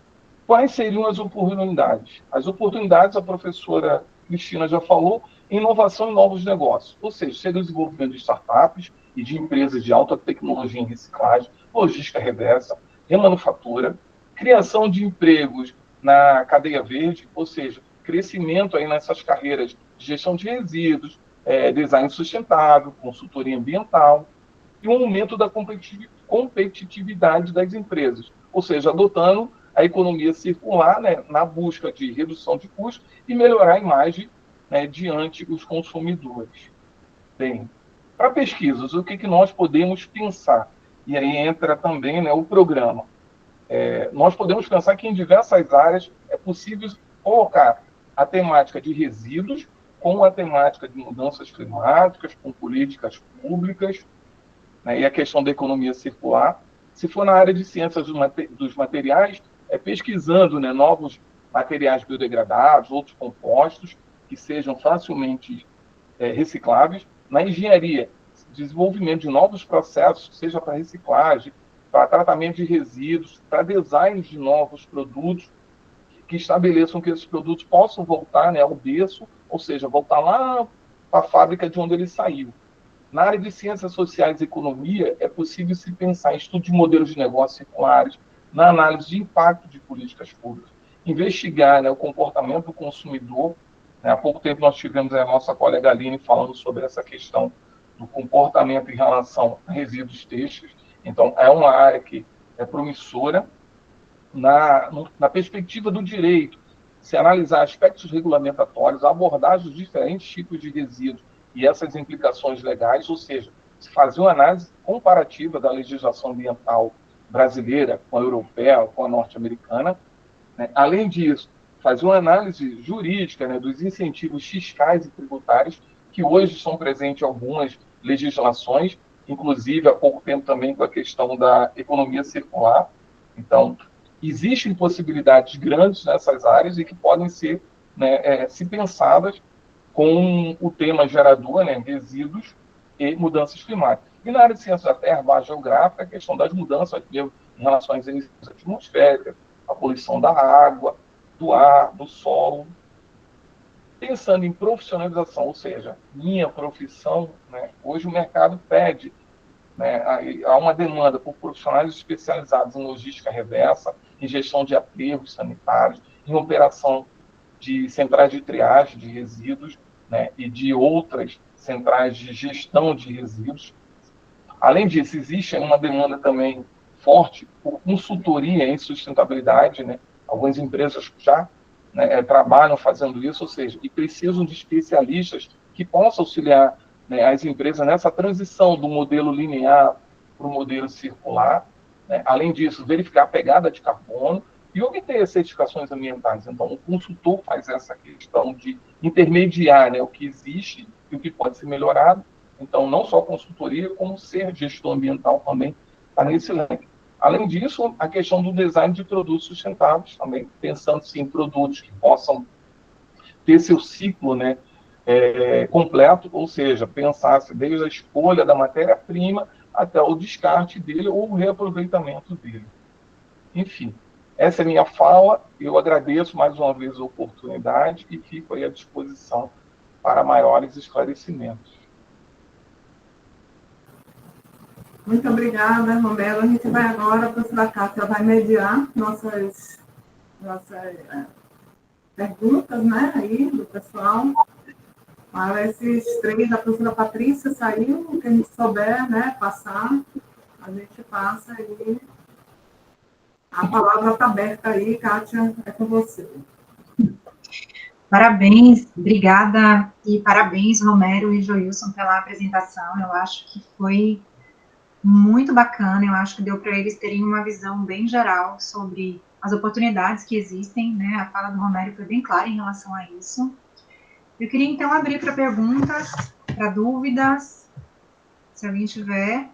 quais seriam as oportunidades. As oportunidades, a professora Cristina já falou, inovação e novos negócios, ou seja, seja o desenvolvimento de startups e de empresas de alta tecnologia em reciclagem, logística reversa, remanufatura, criação de empregos na cadeia verde, ou seja, crescimento aí nessas carreiras de gestão de resíduos, design sustentável, consultoria ambiental, e um aumento da competitividade das empresas, ou seja, adotando a economia circular, né, na busca de redução de custos e melhorar a imagem, né, diante dos consumidores. Bem, para pesquisas, o que nós podemos pensar? E aí entra também, né, o programa. Nós podemos pensar que em diversas áreas é possível colocar a temática de resíduos com a temática de mudanças climáticas, com políticas públicas, né, e a questão da economia circular. Se for na área de ciências dos materiais, pesquisando, né, novos materiais biodegradáveis, outros compostos que sejam facilmente recicláveis. Na engenharia, desenvolvimento de novos processos, seja para reciclagem, para tratamento de resíduos, para design de novos produtos que estabeleçam que esses produtos possam voltar, né, ao berço, ou seja, voltar lá para a fábrica de onde ele saiu. Na área de ciências sociais e economia, é possível se pensar em estudo de modelos de negócios circulares, na análise de impacto de políticas públicas, investigar, né, o comportamento do consumidor. Há pouco tempo nós tivemos a nossa colega Aline falando sobre essa questão do comportamento em relação a resíduos têxteis. Então, é uma área que é promissora. Na perspectiva do direito, se analisar aspectos regulamentatórios, abordar os diferentes tipos de resíduos e essas implicações legais, ou seja, se fazer uma análise comparativa da legislação ambiental brasileira com a europeia, com a norte-americana, né? Além disso, fazer uma análise jurídica, né, dos incentivos fiscais e tributários que hoje estão presentes em algumas legislações, inclusive há pouco tempo também com a questão da economia circular. Então, existem possibilidades grandes nessas áreas e que podem ser, né, se pensadas com o tema gerador, né, resíduos e mudanças climáticas. E na área de ciência da terra, base geográfica, a questão das mudanças em relação às emissões atmosféricas, a poluição da água, do ar, do solo. Pensando em profissionalização, ou seja, minha profissão, né, hoje o mercado pede, né, há uma demanda por profissionais especializados em logística reversa, em gestão de aterros sanitários, em operação de centrais de triagem de resíduos, né, e de outras centrais de gestão de resíduos. Além disso, existe uma demanda também forte por consultoria em sustentabilidade, né? Algumas empresas já, né, trabalham fazendo isso, ou seja, e precisam de especialistas que possam auxiliar, né, as empresas nessa transição do modelo linear para o modelo circular. Né? Além disso, verificar a pegada de carbono e obter as certificações ambientais. Então, o consultor faz essa questão de intermediar, né, o que existe e o que pode ser melhorado. Então, não só consultoria, como ser gestor ambiental também está nesse leque. Além disso, a questão do design de produtos sustentáveis também, pensando-se em produtos que possam ter seu ciclo, né, completo, ou seja, pensar-se desde a escolha da matéria-prima até o descarte dele ou o reaproveitamento dele. Enfim, essa é a minha fala. Eu agradeço mais uma vez a oportunidade e fico aí à disposição para maiores esclarecimentos. Muito obrigada, Romero. A gente vai agora, a professora Kátia vai mediar nossas perguntas, né, aí do pessoal. Para esses três, a professora Patrícia saiu, o que a gente souber, né, passar, a gente passa aí. A palavra está aberta aí, Kátia, é com você. Parabéns, obrigada, e parabéns, Romero e Joilson, pela apresentação. Eu acho que foi muito bacana, eu acho que deu para eles terem uma visão bem geral sobre as oportunidades que existem, né? A fala do Romero foi bem clara em relação a isso. Eu queria, então, abrir para perguntas, para dúvidas. Se alguém tiver,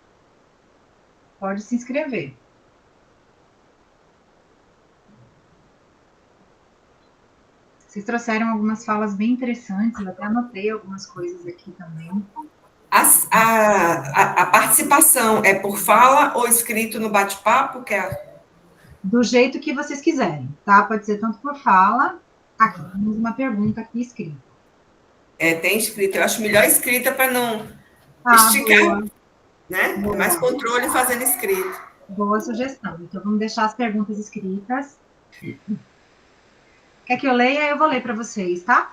pode se inscrever. Vocês trouxeram algumas falas bem interessantes, eu até anotei algumas coisas aqui também. A participação é por fala ou escrito no bate-papo? Do jeito que vocês quiserem, tá? Pode ser tanto por fala, aqui temos uma pergunta aqui escrita. Tem escrita. Eu acho melhor escrita para não esticar, Boa, né? É boa, mais controle fazendo escrito. boa sugestão. Então, vamos deixar as perguntas escritas. Quer que eu leia? Eu vou ler para vocês, tá?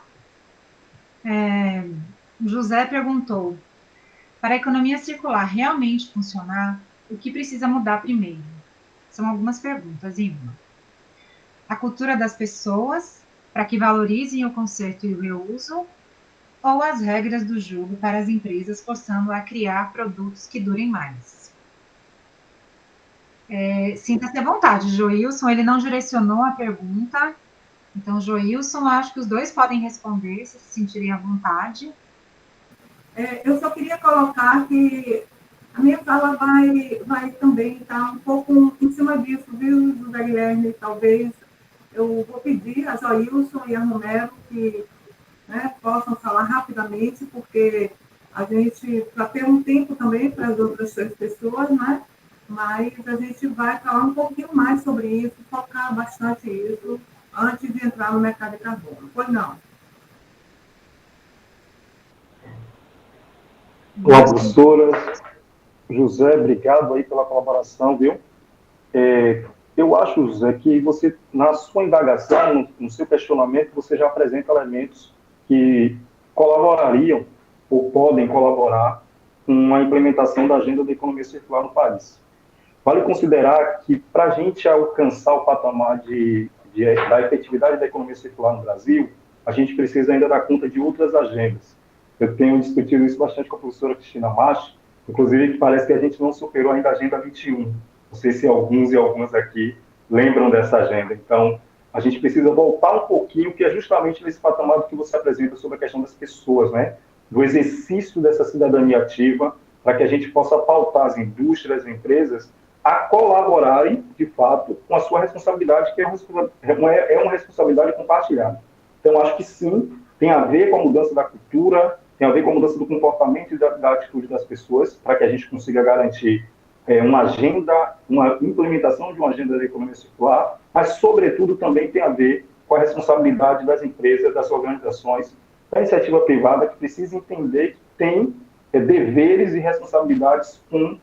José perguntou: para a economia circular realmente funcionar, o que precisa mudar primeiro? São algumas perguntas em uma. A cultura das pessoas, para que valorizem o conserto e o reuso, ou as regras do jogo para as empresas, forçando a criar produtos que durem mais? Sinta-se à vontade, Joilson, ele não direcionou a pergunta, então, Joilson, acho que os dois podem responder, se sentirem à vontade. Eu só queria colocar que a minha fala vai também estar um pouco em cima disso, viu, José Guilherme? Talvez eu vou pedir a Joilson e a Romero que, né, possam falar rapidamente, porque a gente, para ter um tempo também para as outras 3 pessoas, né? Mas a gente vai falar um pouquinho mais sobre isso, focar bastante isso, antes de entrar no mercado de carbono. Pois não? Olá, professora. José, obrigado aí pela colaboração, viu? Eu acho, José, que você, na sua indagação, no seu questionamento, você já apresenta elementos que colaborariam ou podem colaborar com a implementação da agenda da economia circular no país. Vale considerar que, para a gente alcançar o patamar da efetividade da economia circular no Brasil, a gente precisa ainda dar conta de outras agendas. Eu tenho discutido isso bastante com a professora Cristina Machi, inclusive que parece que a gente não superou ainda a Agenda 21. Não sei se alguns e algumas aqui lembram dessa agenda. Então, a gente precisa voltar um pouquinho, que é justamente nesse patamar que você apresenta sobre a questão das pessoas, né? Do exercício dessa cidadania ativa, para que a gente possa pautar as indústrias, as empresas, a colaborarem, de fato, com a sua responsabilidade, que é uma responsabilidade compartilhada. Então, acho que sim, tem a ver com a mudança da cultura, tem a ver com a mudança do comportamento e da atitude das pessoas, para que a gente consiga garantir uma agenda, uma implementação de uma agenda da economia circular, mas, sobretudo, também tem a ver com a responsabilidade das empresas, das organizações, da iniciativa privada, que precisa entender que tem deveres e responsabilidades com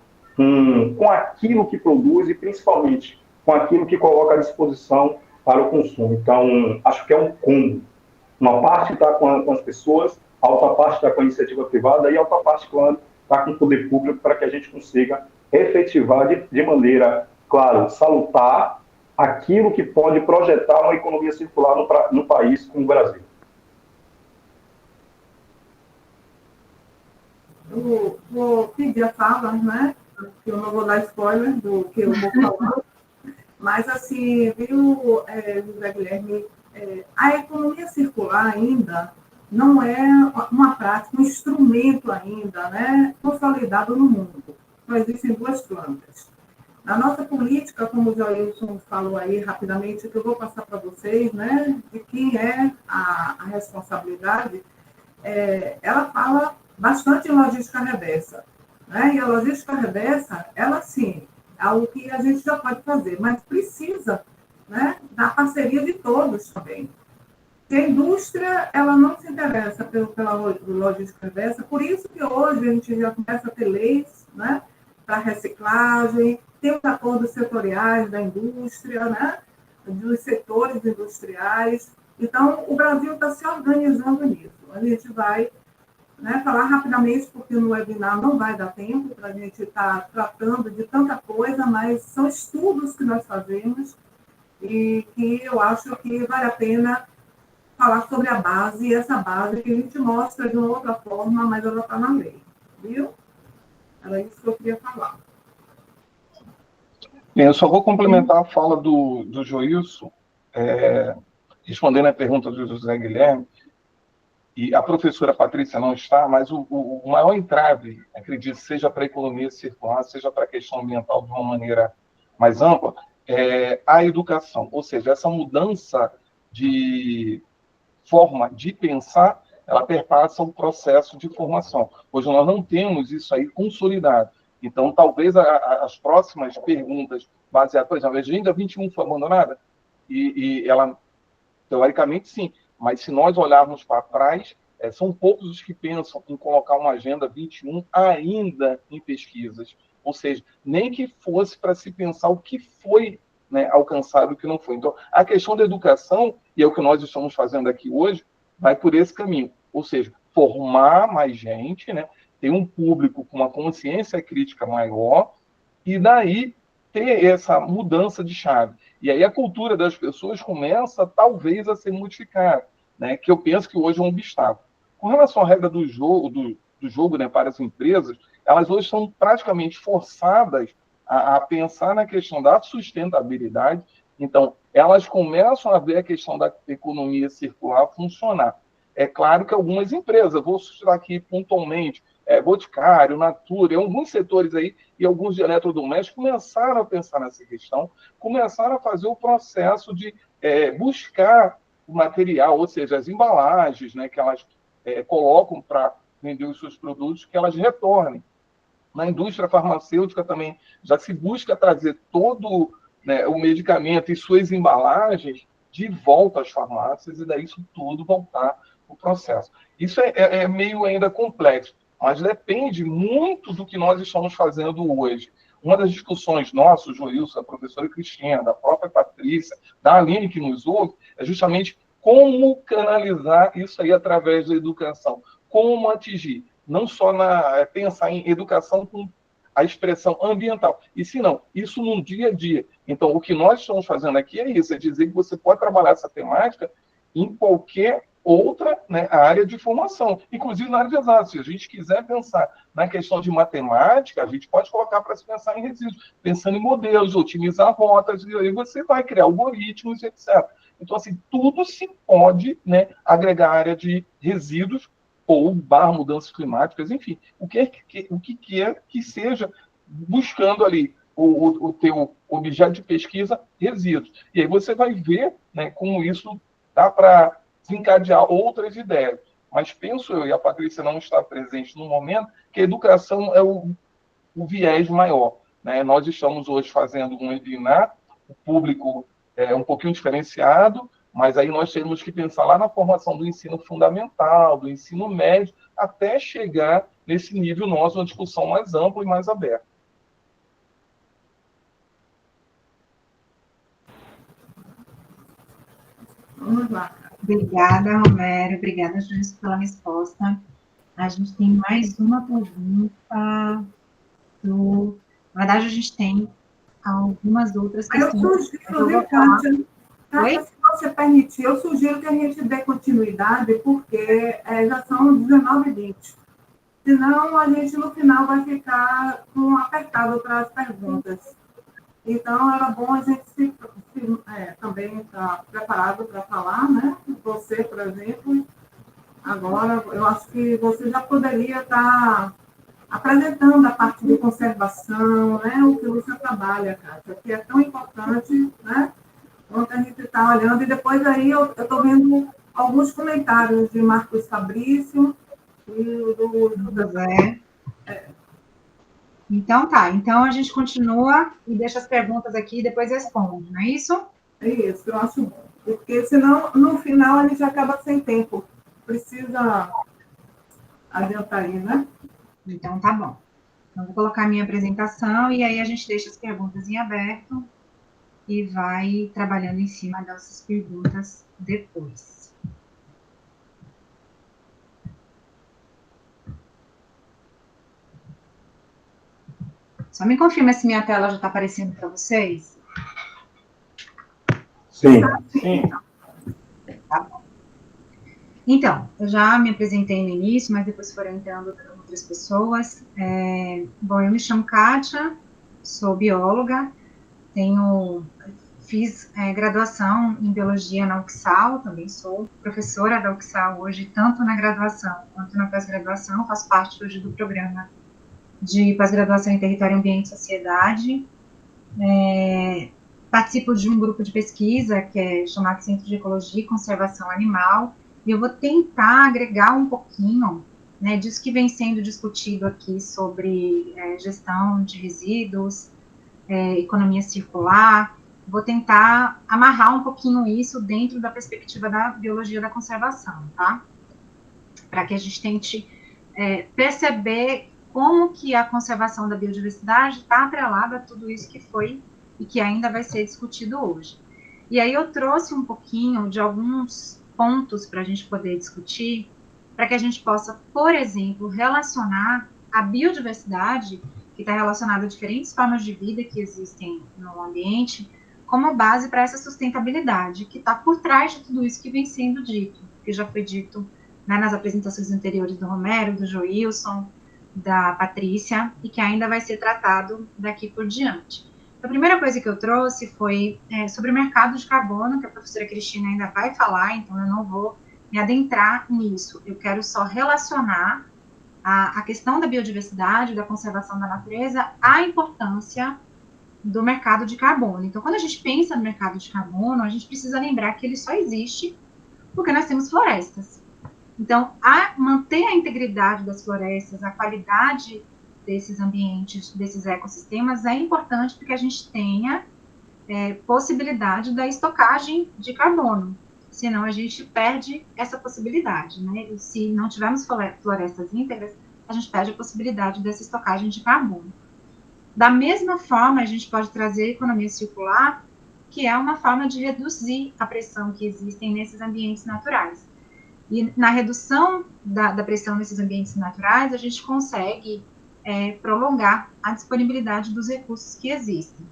aquilo que produz e, principalmente, com aquilo que coloca à disposição para o consumo. Então, acho que é um combo. Uma parte está com as pessoas, a outra parte está com a iniciativa privada e a outra parte, claro, está com o poder público para que a gente consiga efetivar de maneira, claro, salutar aquilo que pode projetar uma economia circular no país como o Brasil. Eu vou pedir a fala, né? Porque eu não vou dar spoiler do que eu vou falar. Mas, assim, viu, José Guilherme, a economia circular ainda não é uma prática, um instrumento ainda, né, consolidado no mundo. Só existem 2 plantas. Na nossa política, como o Joilson falou aí rapidamente, que eu vou passar para vocês, né, de quem é a responsabilidade, ela fala bastante em logística reversa. Né? E a logística reversa, ela sim, é algo que a gente já pode fazer, mas precisa, né, da parceria de todos também. E a indústria, ela não se interessa pela logística reversa, por isso que hoje a gente já começa a ter leis, né, para reciclagem, tem os acordos setoriais da indústria, né, dos setores industriais. Então, o Brasil está se organizando nisso. A gente vai, né, falar rapidamente, porque no webinar não vai dar tempo para a gente estar tratando de tanta coisa, mas são estudos que nós fazemos e que eu acho que vale a pena falar sobre a base, e essa base que a gente mostra de uma outra forma, mas ela está na lei, viu? Era isso que eu queria falar. Bem, eu só vou complementar a fala do Joilson, respondendo a pergunta do José Guilherme, e a professora Patrícia não está, mas o maior entrave, acredito, seja para a economia circular, seja para a questão ambiental de uma maneira mais ampla, é a educação. Ou seja, essa mudança de forma de pensar, ela perpassa o processo de formação. Hoje nós não temos isso aí consolidado. Então, talvez as próximas perguntas baseadas, por exemplo, a Agenda 21 foi abandonada? E ela, teoricamente, sim. Mas se nós olharmos para trás, São poucos os que pensam em colocar uma Agenda 21 ainda em pesquisas, ou seja, nem que fosse para se pensar o que foi, né, alcançado e o que não foi. Então, a questão da educação, e é o que nós estamos fazendo aqui hoje, vai por esse caminho, ou seja, formar mais gente, né, ter um público com uma consciência crítica maior, e daí ter essa mudança de chave. E aí a cultura das pessoas começa, talvez, a ser modificada, né, que eu penso que hoje é um obstáculo. Com relação à regra do jogo, né, para as empresas, elas hoje são praticamente forçadas a pensar na questão da sustentabilidade. Então, elas começam a ver a questão da economia circular funcionar. É claro que algumas empresas, vou citar aqui pontualmente, Boticário, Natura, alguns setores aí e alguns de eletrodomésticos começaram a pensar nessa questão, começaram a fazer o processo de buscar o material, ou seja, as embalagens, né, que elas colocam para vender os seus produtos, que elas retornem. Na indústria farmacêutica também já se busca trazer todo, né, o medicamento e suas embalagens de volta às farmácias e daí isso tudo voltar para o processo. Isso é meio ainda complexo, mas depende muito do que nós estamos fazendo hoje. Uma das discussões nossas, o Joilson, a professora Cristina, da própria Patrícia, da Aline que nos ouve, é justamente como canalizar isso aí através da educação, como atingir, não só pensar em educação com a expressão ambiental, e se não, isso no dia a dia. Então, o que nós estamos fazendo aqui é isso, é dizer que você pode trabalhar essa temática em qualquer outra, né, área de formação, inclusive na área de exatas. Se a gente quiser pensar na questão de matemática, a gente pode colocar para se pensar em resíduos, pensando em modelos, otimizar rotas, e aí você vai criar algoritmos, etc. Então, assim, tudo se pode, né, agregar a área de resíduos ou mudanças climáticas, enfim, o que quer que seja, buscando ali o teu objeto de pesquisa, resíduos. E aí você vai ver, né, como isso dá para desencadear outras ideias. Mas penso eu, e a Patrícia não está presente no momento, que a educação é o viés maior, né? Nós estamos hoje fazendo um webinar, o público é um pouquinho diferenciado, mas aí nós temos que pensar lá na formação do ensino fundamental, do ensino médio, até chegar nesse nível nosso, uma discussão mais ampla e mais aberta. Vamos lá. Obrigada, Romero. Obrigada, Júlio, pela resposta. A gente tem mais uma pergunta Na verdade, a gente tem algumas outras questões. Eu sugiro, viu, Kátia? Se você permitir, eu sugiro que a gente dê continuidade, porque já são 19h20. Senão, a gente, no final, vai ficar apertado para as perguntas. Então, era bom a gente também estar preparado para falar, né? Você, por exemplo, agora, eu acho que você já poderia estar apresentando a parte de conservação, né? O que você trabalha, Kátia, que é tão importante, né? Quando a gente está olhando, e depois aí eu estou vendo alguns comentários de Marcos Fabrício e do José. Então tá, então a gente continua e deixa as perguntas aqui e depois responde, não é isso? É isso, eu acho bom. Porque senão, no final, a gente acaba sem tempo. Precisa adiantar aí, né? Então tá bom. Então, vou colocar a minha apresentação e aí a gente deixa as perguntas em aberto e vai trabalhando em cima dessas perguntas depois. Só me confirma se minha tela já está aparecendo para vocês. Sim. Sim. Tá bom. Então, eu já me apresentei no início, mas depois foram entrando outras pessoas. Bom, eu me chamo Kátia, sou bióloga, fiz graduação em biologia na UXAL, também sou professora da UXAL hoje, tanto na graduação quanto na pós-graduação, faço parte hoje do programa de pós-graduação em Território, Ambiente e Sociedade. Participo de um grupo de pesquisa que é chamado Centro de Ecologia e Conservação Animal, e eu vou tentar agregar um pouquinho, né, disso que vem sendo discutido aqui sobre gestão de resíduos, economia circular. Vou tentar amarrar um pouquinho isso dentro da perspectiva da biologia da conservação, tá? para que a gente tente perceber como que a conservação da biodiversidade está atrelada a tudo isso que foi e que ainda vai ser discutido hoje. E aí eu trouxe um pouquinho de alguns pontos para a gente poder discutir, para que a gente possa, por exemplo, relacionar a biodiversidade, que está relacionada a diferentes formas de vida que existem no ambiente, como base para essa sustentabilidade, que está por trás de tudo isso que vem sendo dito, que já foi dito, né, nas apresentações anteriores do Romero, do Joilson, da Patrícia, e que ainda vai ser tratado daqui por diante. A primeira coisa que eu trouxe foi sobre o mercado de carbono, que a professora Cristina ainda vai falar, então eu não vou me adentrar nisso. Eu quero só relacionar a questão da biodiversidade, da conservação da natureza, à importância do mercado de carbono. Então, quando a gente pensa no mercado de carbono, a gente precisa lembrar que ele só existe porque nós temos florestas. Então, manter a integridade das florestas, a qualidade desses ambientes, desses ecossistemas, é importante porque a gente tenha possibilidade da estocagem de carbono. Senão, a gente perde essa possibilidade, né? E se não tivermos florestas íntegras, a gente perde a possibilidade dessa estocagem de carbono. Da mesma forma, a gente pode trazer a economia circular, que é uma forma de reduzir a pressão que existem nesses ambientes naturais. E na redução da pressão nesses ambientes naturais, a gente consegue prolongar a disponibilidade dos recursos que existem.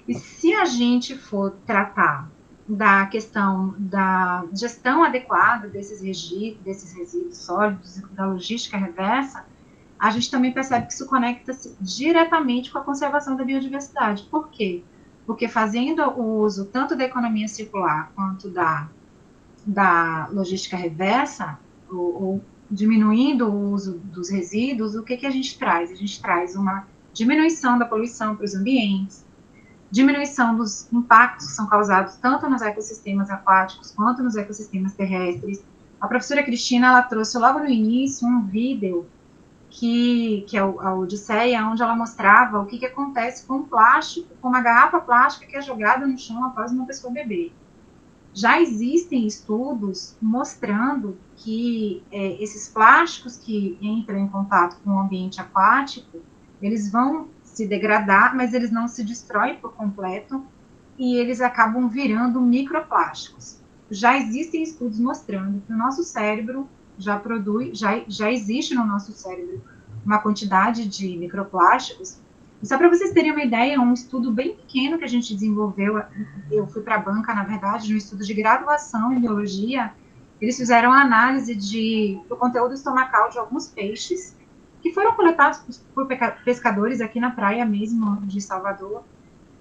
E se a gente for tratar da questão da gestão adequada desses resíduos sólidos, da logística reversa, a gente também percebe que isso conecta-se diretamente com a conservação da biodiversidade. Por quê? Porque fazendo o uso tanto da economia circular quanto da logística reversa, ou diminuindo o uso dos resíduos, o que a gente traz? A gente traz uma diminuição da poluição para os ambientes, diminuição dos impactos que são causados tanto nos ecossistemas aquáticos quanto nos ecossistemas terrestres. A professora Cristina, ela trouxe logo no início um vídeo que é a Odisseia, onde ela mostrava o que acontece com o plástico, com uma garrafa plástica que é jogada no chão após uma pessoa beber. Já existem estudos mostrando que esses plásticos que entram em contato com o ambiente aquático, eles vão se degradar, mas eles não se destroem por completo e eles acabam virando microplásticos. Já existem estudos mostrando que o nosso cérebro já existe no nosso cérebro uma quantidade de microplásticos. E só para vocês terem uma ideia, um estudo bem pequeno que a gente desenvolveu, eu fui para a banca, na verdade, no estudo de graduação em biologia, eles fizeram a análise do conteúdo estomacal de alguns peixes que foram coletados por pescadores aqui na praia mesmo de Salvador,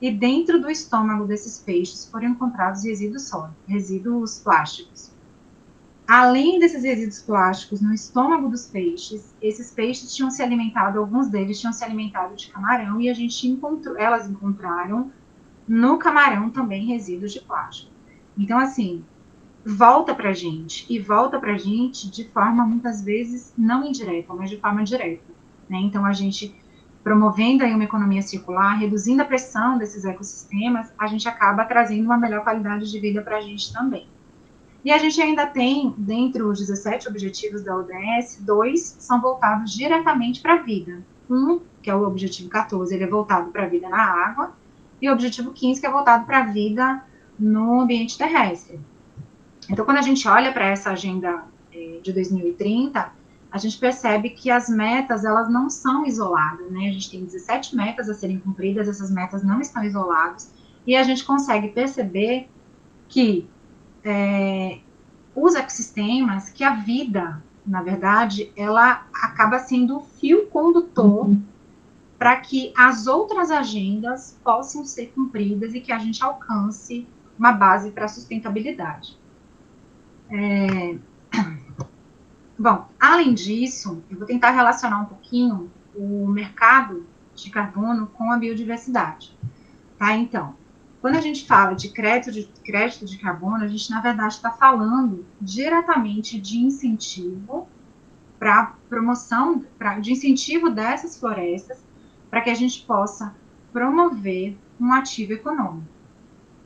e dentro do estômago desses peixes foram encontrados resíduos plásticos. Além desses resíduos plásticos no estômago dos peixes, esses peixes tinham se alimentado, alguns deles tinham se alimentado de camarão, e elas encontraram no camarão também resíduos de plástico. Então, assim, volta para a gente de forma, muitas vezes, não indireta, mas de forma direta, né? Então, a gente, promovendo aí uma economia circular, reduzindo a pressão desses ecossistemas, a gente acaba trazendo uma melhor qualidade de vida para a gente também. E a gente ainda tem, dentre os 17 objetivos da ODS, 2 são voltados diretamente para a vida. Um, que é o objetivo 14, ele é voltado para a vida na água, e o objetivo 15, que é voltado para a vida no ambiente terrestre. Então, quando a gente olha para essa agenda de 2030, a gente percebe que as metas, elas não são isoladas, né? A gente tem 17 metas a serem cumpridas, essas metas não estão isoladas, e a gente consegue perceber que os ecossistemas, que a vida, na verdade, ela acaba sendo o fio condutor para que as outras agendas possam ser cumpridas e que a gente alcance uma base para a sustentabilidade. Bom, além disso, eu vou tentar relacionar um pouquinho o mercado de carbono com a biodiversidade. Tá? Então, quando a gente fala de crédito de carbono, a gente, na verdade, está falando diretamente de incentivo para promoção, de incentivo dessas florestas, para que a gente possa promover um ativo econômico.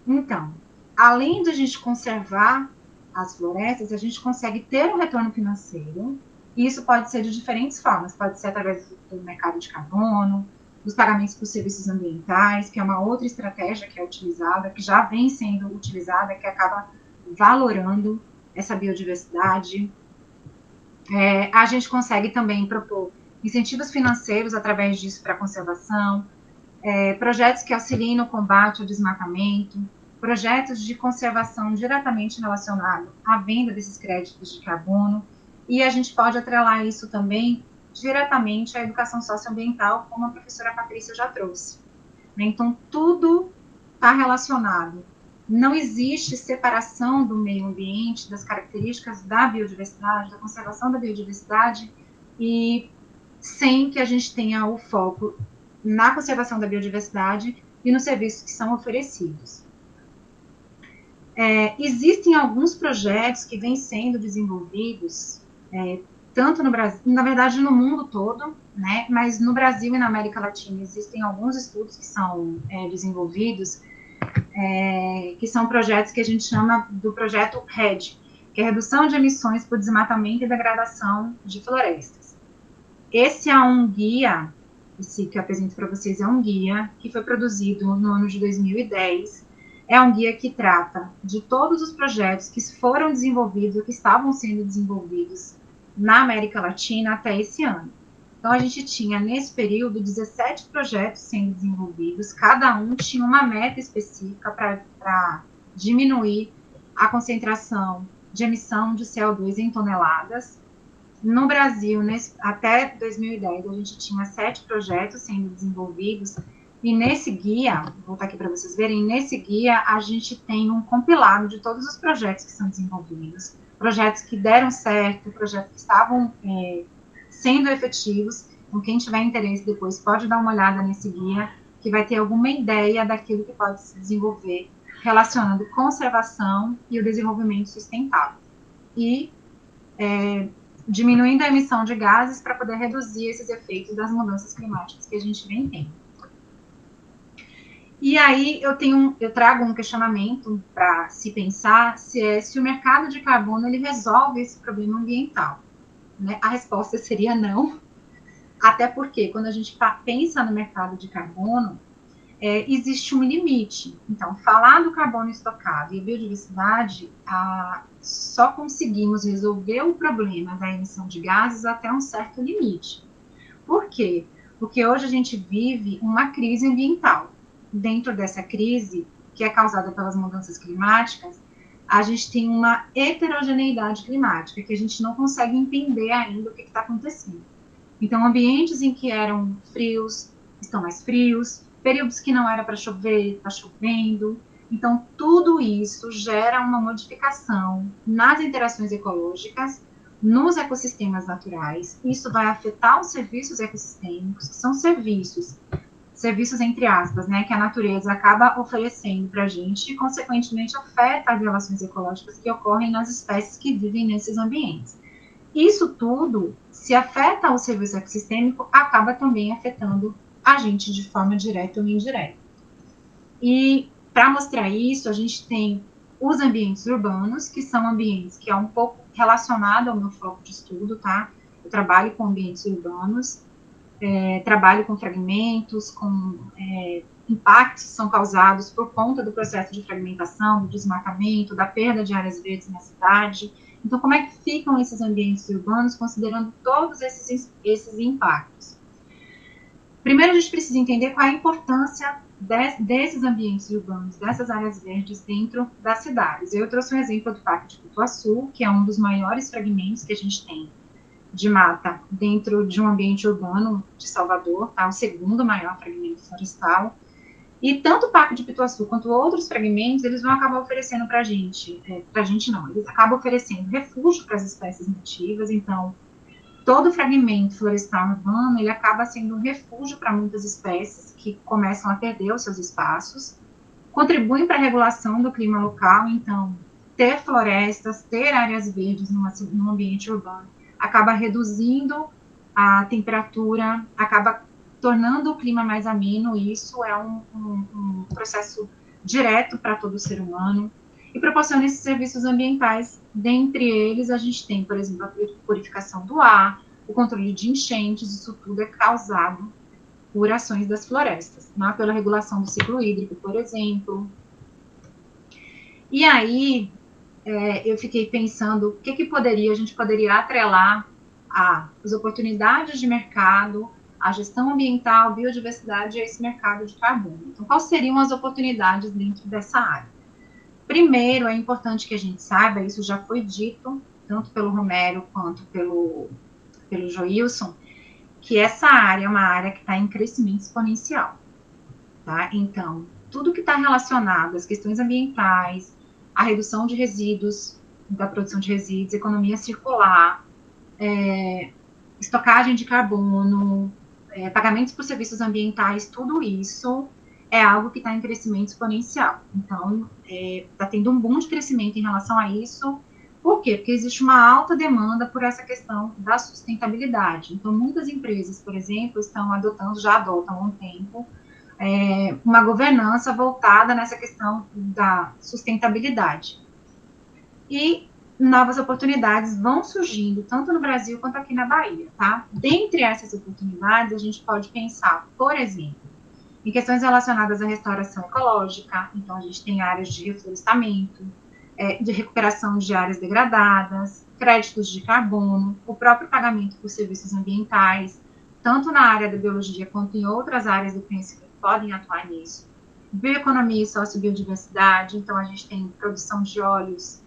Então, além de a gente conservar as florestas, a gente consegue ter um retorno financeiro, e isso pode ser de diferentes formas, pode ser através do mercado de carbono, dos pagamentos por serviços ambientais, que é uma outra estratégia que é utilizada, que já vem sendo utilizada, que acaba valorando essa biodiversidade. A gente consegue também propor incentivos financeiros através disso para a conservação, projetos que auxiliem no combate ao desmatamento, projetos de conservação diretamente relacionados à venda desses créditos de carbono, e a gente pode atrelar isso também diretamente à educação socioambiental, como a professora Patrícia já trouxe. Então, tudo está relacionado. Não existe separação do meio ambiente, das características da biodiversidade, da conservação da biodiversidade, e sem que a gente tenha o foco na conservação da biodiversidade e nos serviços que são oferecidos. Existem alguns projetos que vêm sendo desenvolvidos, tanto no Brasil, na verdade no mundo todo, né, mas no Brasil e na América Latina existem alguns estudos que são desenvolvidos, que são projetos que a gente chama do projeto RED, que é Redução de Emissões por Desmatamento e Degradação de Florestas. Esse é um guia, esse que eu apresento para vocês é um guia que foi produzido no ano de 2010, é um guia que trata de todos os projetos que foram desenvolvidos ou que estavam sendo desenvolvidos na América Latina até esse ano. Então, a gente tinha, nesse período, 17 projetos sendo desenvolvidos, cada um tinha uma meta específica para diminuir a concentração de emissão de CO2 em toneladas. No Brasil, até 2010, a gente tinha 7 projetos sendo desenvolvidos, e nesse guia, vou voltar aqui para vocês verem, nesse guia a gente tem um compilado de todos os projetos que são desenvolvidos, projetos que deram certo, projetos que estavam sendo efetivos. Então, quem tiver interesse depois pode dar uma olhada nesse guia, que vai ter alguma ideia daquilo que pode se desenvolver relacionando conservação e o desenvolvimento sustentável. E diminuindo a emissão de gases para poder reduzir esses efeitos das mudanças climáticas que a gente vem tendo. E aí eu trago um questionamento para se pensar se o mercado de carbono ele resolve esse problema ambiental. Né? A resposta seria não, até porque quando a gente pensa no mercado de carbono, existe um limite. Então, falar do carbono estocado e biodiversidade, só conseguimos resolver o problema da emissão de gases até um certo limite. Por quê? Porque hoje a gente vive uma crise ambiental. Dentro dessa crise, que é causada pelas mudanças climáticas, a gente tem uma heterogeneidade climática, que a gente não consegue entender ainda o que está acontecendo. Então, ambientes em que eram frios, estão mais frios, períodos que não era para chover, está chovendo. Então, tudo isso gera uma modificação nas interações ecológicas, nos ecossistemas naturais. Isso vai afetar os serviços ecossistêmicos, que são serviços entre aspas, né, que a natureza acaba oferecendo para a gente e, consequentemente, afeta as relações ecológicas que ocorrem nas espécies que vivem nesses ambientes. Isso tudo, se afeta o serviço ecossistêmico, acaba também afetando a gente de forma direta ou indireta. E, para mostrar isso, a gente tem os ambientes urbanos, que são ambientes que é um pouco relacionado ao meu foco de estudo, tá? Eu trabalho com ambientes urbanos, trabalho com fragmentos, com impactos que são causados por conta do processo de fragmentação, do desmatamento, da perda de áreas verdes na cidade. Então, como é que ficam esses ambientes urbanos, considerando todos esses impactos? Primeiro, a gente precisa entender qual é a importância desses ambientes urbanos, dessas áreas verdes dentro das cidades. Eu trouxe um exemplo do Parque de Pituaçu, que é um dos maiores fragmentos que a gente tem de mata dentro de um ambiente urbano de Salvador, tá? O segundo maior fragmento florestal. E tanto o Parque de Pituaçu quanto outros fragmentos, eles vão acabar oferecendo para a gente não, eles acabam oferecendo refúgio para as espécies nativas. Então, todo fragmento florestal urbano, ele acaba sendo um refúgio para muitas espécies que começam a perder os seus espaços, contribuem para a regulação do clima local. Então, ter florestas, ter áreas verdes num ambiente urbano, acaba reduzindo a temperatura, acaba tornando o clima mais ameno, e isso é um processo direto para todo ser humano, e proporciona esses serviços ambientais Dentre eles, a gente tem, por exemplo, a purificação do ar, o controle de enchentes, isso tudo é causado por ações das florestas, né? Pela regulação do ciclo hídrico, por exemplo. E aí, eu fiquei pensando o que a gente poderia atrelar as oportunidades de mercado, a gestão ambiental, biodiversidade a esse mercado de carbono. Então, quais seriam as oportunidades dentro dessa área? Primeiro, é importante que a gente saiba, isso já foi dito, tanto pelo Romero quanto pelo Joilson, que essa área é uma área que está em crescimento exponencial, tá? Então, tudo que está relacionado às questões ambientais, a redução de resíduos, da produção de resíduos, economia circular, estocagem de carbono, pagamentos por serviços ambientais, tudo isso é algo que está em crescimento exponencial. Então, está tendo um boom de crescimento em relação a isso. Por quê? Porque existe uma alta demanda por essa questão da sustentabilidade. Então, muitas empresas, por exemplo, já adotam há um tempo, uma governança voltada nessa questão da sustentabilidade. E novas oportunidades vão surgindo, tanto no Brasil quanto aqui na Bahia, tá? Dentre essas oportunidades, a gente pode pensar, por exemplo, em questões relacionadas à restauração ecológica. Então, a gente tem áreas de reflorestamento, de recuperação de áreas degradadas, créditos de carbono, o próprio pagamento por serviços ambientais, tanto na área da biologia quanto em outras áreas do conhecimento podem atuar nisso. Bioeconomia e sociobiodiversidade, então a gente tem produção de óleos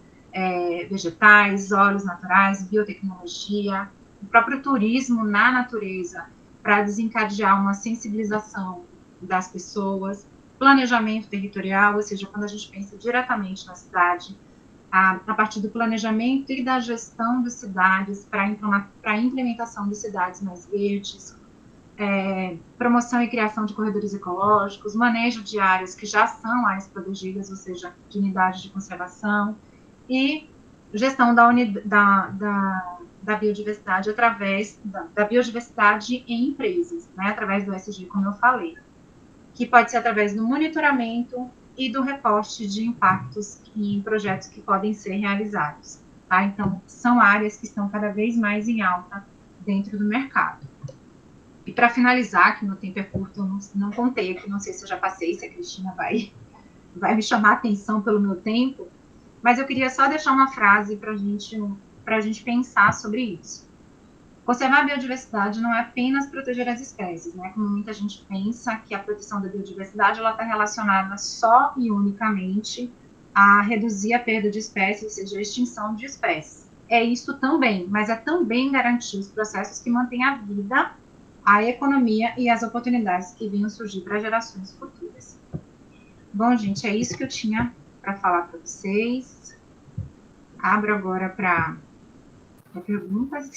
vegetais, óleos naturais, biotecnologia, o próprio turismo na natureza, para desencadear uma sensibilização das pessoas, planejamento territorial, ou seja, quando a gente pensa diretamente na cidade, a partir do planejamento e da gestão de cidades para a implementação de cidades mais verdes, promoção e criação de corredores ecológicos, manejo de áreas que já são áreas protegidas, ou seja, de unidades de conservação, e gestão da biodiversidade através da biodiversidade em empresas, né, através do ESG, como eu falei, que pode ser através do monitoramento e do reporte de impactos em projetos que podem ser realizados, tá? Então, são áreas que estão cada vez mais em alta dentro do mercado. E para finalizar, que meu tempo é curto, eu não contei aqui, não sei se eu já passei, se a Cristina vai me chamar a atenção pelo meu tempo, mas eu queria só deixar uma frase para a gente pensar sobre isso. Conservar a biodiversidade não é apenas proteger as espécies, né? Como muita gente pensa que a proteção da biodiversidade ela está relacionada só e unicamente a reduzir a perda de espécies, ou seja, a extinção de espécies. É isso também, mas é também garantir os processos que mantêm a vida, a economia e as oportunidades que venham surgir para gerações futuras. Bom, gente, é isso que eu tinha para falar para vocês. Abro agora para perguntas.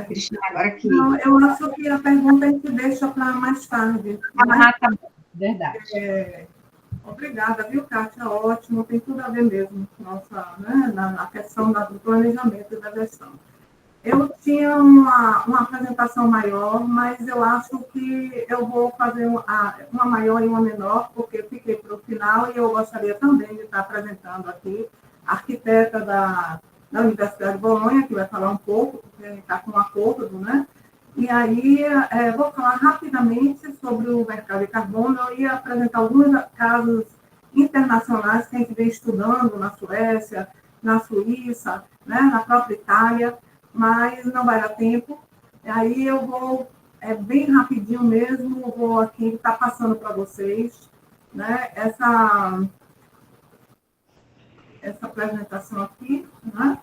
Cristina, agora que... Não, eu acho que a pergunta a gente deixa para mais tarde. Ah, tá bom. Verdade. Obrigada, viu, Kátia? Ótimo, tem tudo a ver mesmo né, na questão do planejamento e da gestão. Eu tinha uma apresentação maior, mas eu acho que eu vou fazer uma maior e uma menor, porque fiquei para o final e eu gostaria também de estar apresentando aqui a arquiteta da Universidade de Bolonha, que vai falar um pouco, porque a gente está com um acordo, né? E aí, vou falar rapidamente sobre o mercado de carbono. Eu ia apresentar alguns casos internacionais que a gente vem estudando na Suécia, na Suíça, né, na própria Itália, mas não vai dar tempo. Aí eu vou, bem rapidinho mesmo, vou aqui estar passando para vocês, né, essa apresentação aqui, né,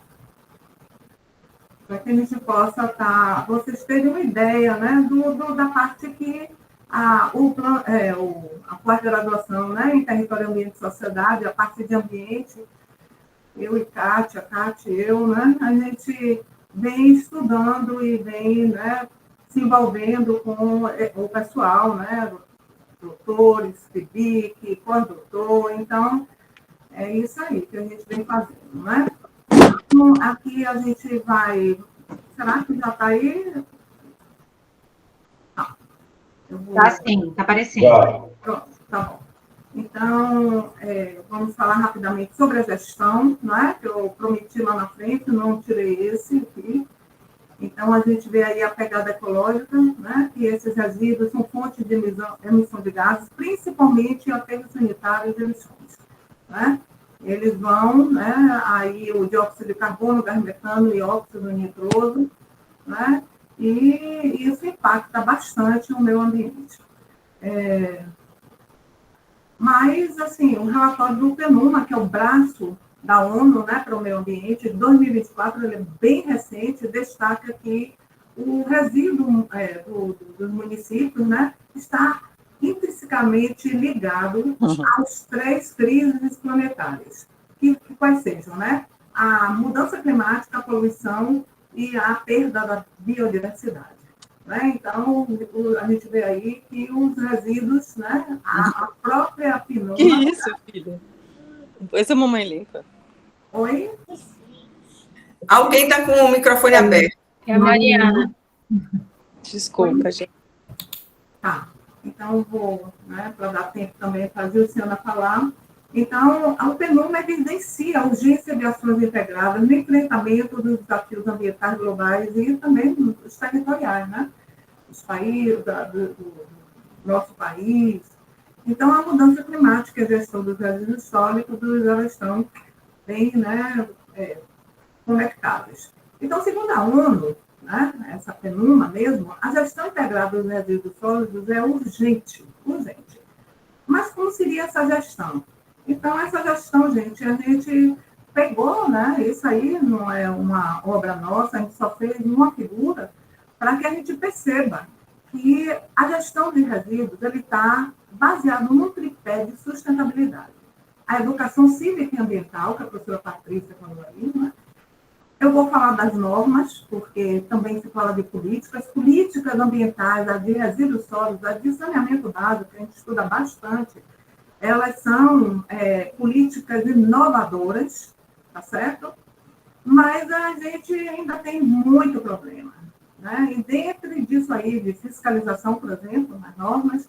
para que a gente possa vocês terem uma ideia, né, da parte que a pós-graduação, né, em Território, Ambiente e Sociedade, a parte de ambiente, eu e Kátia e eu, né, a gente vem estudando e vem, né, se envolvendo com o pessoal, né, doutores, FIBIC, pós-doutor, então, é isso aí que a gente vem fazendo, né? Então, aqui a gente vai... Será que já está aí? Tá sim, está aparecendo. Pronto, tá bom. Então, vamos falar rapidamente sobre a gestão, não é? Que eu prometi lá na frente, não tirei esse aqui. Então, a gente vê aí a pegada ecológica, né? Que esses resíduos são fontes de emissão de gases, principalmente aterros sanitários e emissões, né? Eles vão, né? Aí o dióxido de carbono, gás metano e óxido nitroso, né? E isso impacta bastante o meio ambiente. Mas, assim, o relatório do PNUMA, que é o braço da ONU, né, para o meio ambiente, de 2024, ele é bem recente, destaca que o resíduo dos municípios, né, está intrinsecamente ligado aos 3 crises planetárias, que quais sejam, né? A mudança climática, a poluição e a perda da biodiversidade. Né? Então, a gente vê aí que os resíduos, né, a própria PNUMA... Que isso, filha? Depois a mamãe limpa. Oi? Alguém está com o microfone aberto. É a Mariana. Desculpa, gente. Tá. Então, vou, né, para dar tempo também para a Gilciana falar. Então, a PNUMA evidencia a urgência de ações integradas no enfrentamento dos desafios ambientais globais e também os territoriais, né? Os países, do nosso país. Então, a mudança climática e a gestão dos resíduos sólidos, elas estão bem, né, conectadas. Então, segundo a ONU, né, essa PNUMA mesmo, a gestão integrada dos resíduos sólidos é urgente. Mas como seria essa gestão? Então, essa gestão, gente, a gente pegou, né, isso aí não é uma obra nossa, a gente só fez uma figura para que a gente perceba que a gestão de resíduos ele está baseado num tripé de sustentabilidade. A educação cívica e ambiental, que a professora Patrícia falou aí, né? Eu vou falar das normas, porque também se fala de políticas ambientais, a de resíduos sólidos, a de saneamento básico, que a gente estuda bastante, elas são políticas inovadoras, tá certo? Mas a gente ainda tem muito problema, né? E dentro disso aí, de fiscalização, por exemplo, nas normas,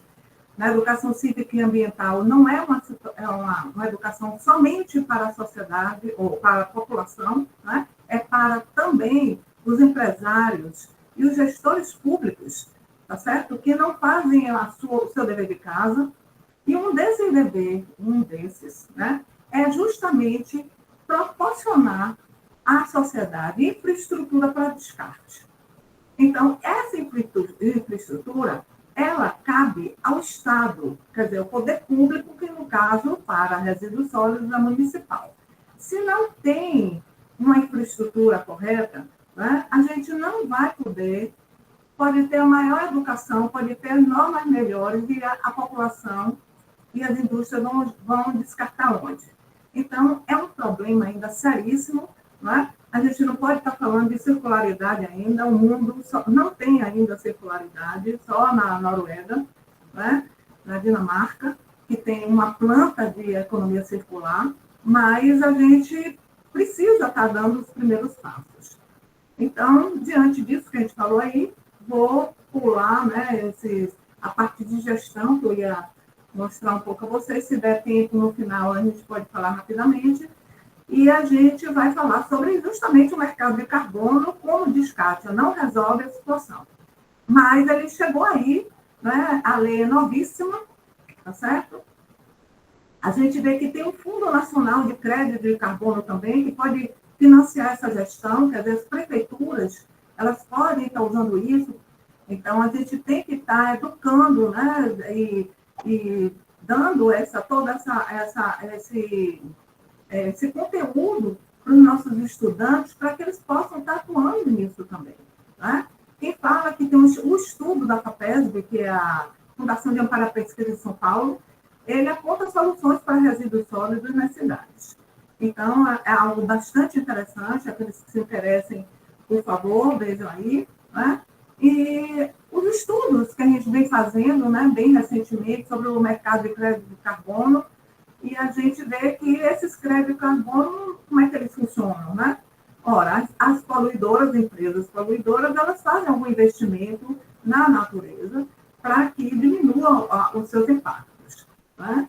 na educação cívica e ambiental, não é uma educação somente para a sociedade ou para a população, né? É para também os empresários e os gestores públicos, tá certo? Que não fazem o seu dever de casa. E um desses, né, é justamente proporcionar à sociedade infraestrutura para descarte. Então, essa infraestrutura, ela cabe ao Estado, quer dizer, ao poder público, que no caso, para resíduos sólidos, é municipal. Se não tem uma infraestrutura correta, né, a gente não vai poder, pode ter a maior educação, pode ter normas melhores e a população e as indústrias vão descartar onde? Então, é um problema ainda seríssimo, né? A gente não pode estar falando de circularidade ainda, o mundo não tem ainda circularidade, só na Noruega, né? Na Dinamarca, que tem uma planta de economia circular, mas a gente precisa estar dando os primeiros passos. Então, diante disso que a gente falou aí, vou pular, né, a parte de gestão, que eu ia mostrar um pouco a vocês, se der tempo no final a gente pode falar rapidamente, e a gente vai falar sobre justamente o mercado de carbono como descarte, não resolve a situação. Mas ele chegou aí, né, a lei é novíssima, tá certo? A gente vê que tem um Fundo Nacional de Crédito de Carbono também, que pode financiar essa gestão, quer dizer, as prefeituras, elas podem estar usando isso, então a gente tem que estar educando, né, e dando esse conteúdo para os nossos estudantes, para que eles possam estar atuando nisso também. Né? Quem fala que tem o estudo da FAPESB, que é a Fundação de Amparo à Pesquisa de São Paulo, ele aponta soluções para resíduos sólidos nas cidades. Então, é algo bastante interessante, aqueles que se interessem, por favor, vejam aí, né? E os estudos que a gente vem fazendo, né, bem recentemente, sobre o mercado de crédito de carbono, e a gente vê que esses créditos de carbono, como é que eles funcionam, né? Ora, as poluidoras, empresas poluidoras, elas fazem algum investimento na natureza para que diminuam os seus impactos, né?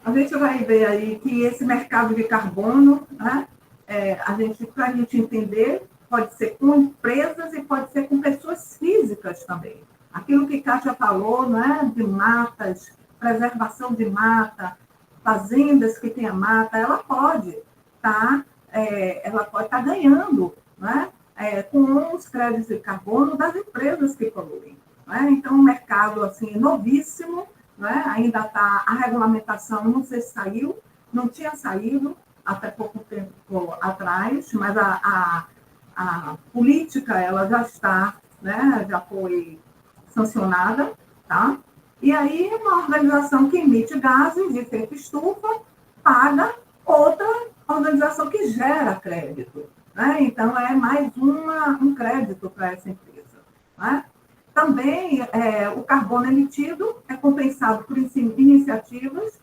A gente vai ver aí que esse mercado de carbono, né, para a gente entender, pode ser com empresas e pode ser com pessoas físicas também. Aquilo que Kátia falou, né, de matas, preservação de mata, fazendas que tenha mata, ela pode estar ganhando, né, com os créditos de carbono das empresas que poluem. Né? Então, um mercado assim, novíssimo, né? Ainda está a regulamentação, não sei se saiu, não tinha saído até pouco tempo atrás, mas a política ela já está, né? Já foi sancionada, tá? E aí uma organização que emite gases de efeito estufa paga outra organização que gera crédito, né? Então é mais um crédito para essa empresa, né? Também, o carbono emitido é compensado por iniciativas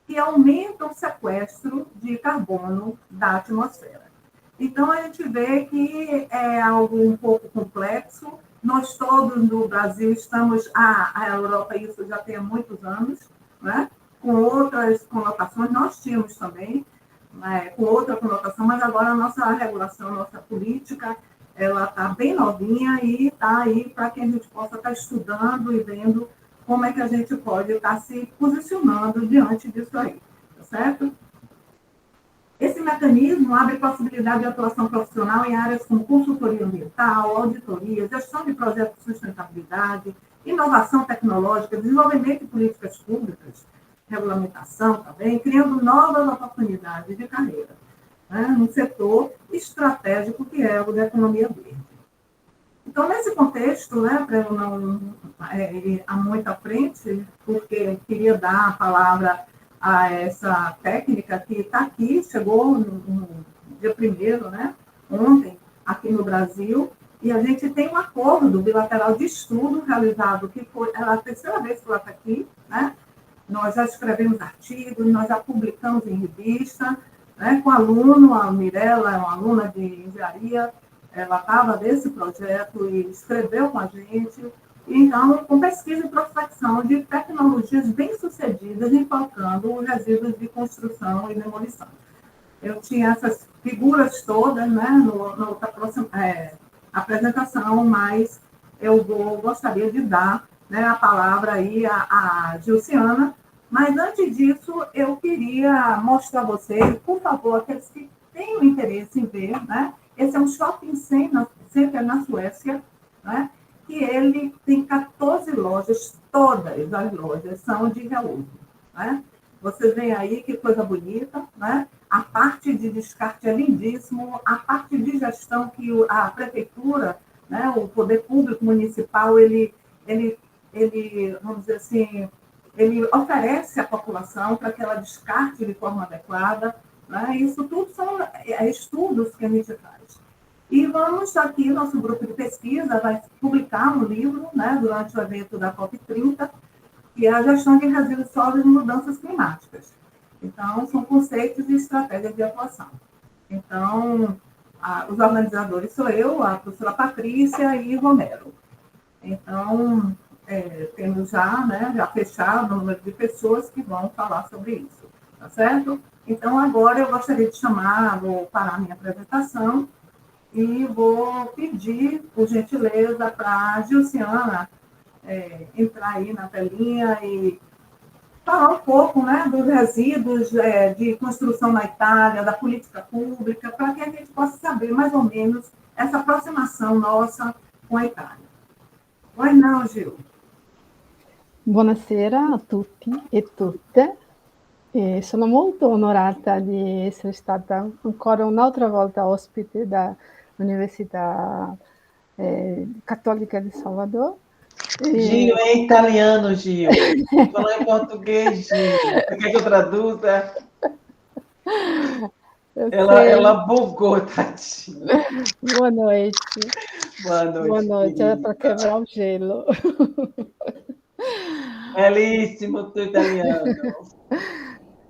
que aumentam o sequestro de carbono da atmosfera. Então, a gente vê que é algo um pouco complexo. Nós todos no Brasil estamos, a Europa, isso já tem há muitos anos, né? Com outras conotações, nós tínhamos também, com outra conotação, mas agora a nossa regulação, a nossa política, ela está bem novinha e está aí para que a gente possa estar estudando e vendo como é que a gente pode estar se posicionando diante disso aí, tá certo? Esse mecanismo abre possibilidade de atuação profissional em áreas como consultoria ambiental, auditoria, gestão de projetos de sustentabilidade, inovação tecnológica, desenvolvimento de políticas públicas, regulamentação também, criando novas oportunidades de carreira, né, num setor estratégico que é o da economia verde. Então, nesse contexto, né, para eu não ir muito à frente, porque eu queria dar a palavra a essa técnica que está aqui, chegou no dia 1º, né, ontem, aqui no Brasil, e a gente tem um acordo bilateral de estudo realizado, que foi a terceira vez que ela está aqui, né? Nós já escrevemos artigos, nós já publicamos em revista, né, com aluno, a Mirella é uma aluna de engenharia, ela estava nesse projeto e escreveu com a gente, então, com pesquisa e prospecção de tecnologias bem-sucedidas, enfocando os resíduos de construção e demolição. Eu tinha essas figuras todas, né, na próxima apresentação, mas eu gostaria de dar, né, a palavra aí à Gilciana, mas antes disso, eu queria mostrar a vocês, por favor, aqueles que têm o interesse em ver, né, esse é um shopping center na Suécia, né, que ele tem 14 lojas, todas as lojas são de reuso, né? Vocês veem aí que coisa bonita, né? A parte de descarte é lindíssimo, a parte de gestão que a prefeitura, né, o poder público municipal, ele, vamos dizer assim, ele oferece à população para que ela descarte de forma adequada, né? Isso tudo são estudos que a gente faz. E vamos aqui, nosso grupo de pesquisa vai publicar um livro, né, durante o evento da COP30, que é a gestão de resíduos sólidos e mudanças climáticas. Então, são conceitos e estratégias de atuação. Então, os organizadores sou eu, a professora Patrícia e Romero. Então, temos já, né, já fechado o número de pessoas que vão falar sobre isso, tá certo? Então, agora eu gostaria de chamar, vou parar a minha apresentação, e vou pedir, por gentileza, para a Gilciana entrar aí na telinha e falar um pouco, né, dos resíduos de construção na Itália, da política pública, para que a gente possa saber mais ou menos essa aproximação nossa com a Itália. Pois não, Gil? Buonasera a tutti e tutte. Sono molto onorata di essere stata ancora un'altra volta ospite da Università Cattolica di Salvador. Gil, é italiano, Gil. Falar em português, Gil. Você quer que eu traduza? Ela bugou, tadinha. Boa noite. Boa noite. Boa noite, era para quebrar o gelo. Belíssimo tu italiano.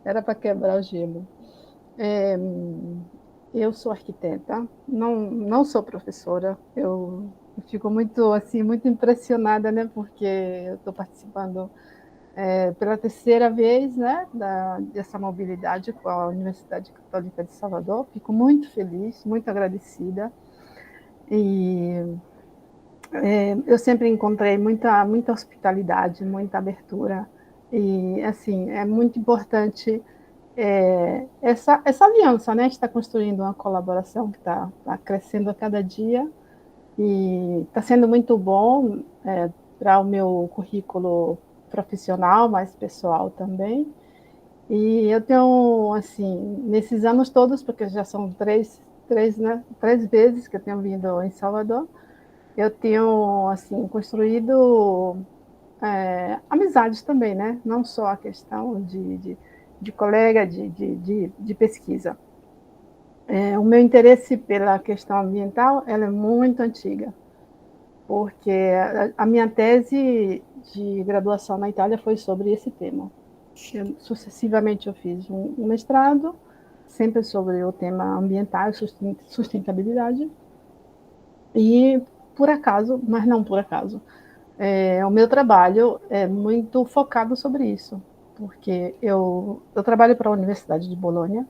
Era para quebrar o gelo. Eu sou arquiteta, não sou professora, eu Eu fico muito, assim, muito impressionada, né, porque eu estou participando pela terceira vez, né, dessa mobilidade com a Universidade Católica de Salvador. Fico muito feliz, muito agradecida. E eu sempre encontrei muita hospitalidade, muita abertura. E, assim, é muito importante essa aliança, né? A gente está construindo uma colaboração que está crescendo a cada dia e está sendo muito bom para o meu currículo profissional, mas pessoal também. E eu tenho, assim, nesses anos todos, porque já são né, 3 vezes que eu tenho vindo em Salvador, eu tenho, assim, construído amizades também, né? Não só a questão de colega, de pesquisa. O meu interesse pela questão ambiental, ela é muito antiga, porque a minha tese de graduação na Itália foi sobre esse tema. Sucessivamente eu fiz um mestrado, sempre sobre o tema ambiental e sustentabilidade, e por acaso, mas não por acaso, o meu trabalho é muito focado sobre isso, porque eu trabalho para a Universidade de Bolonha,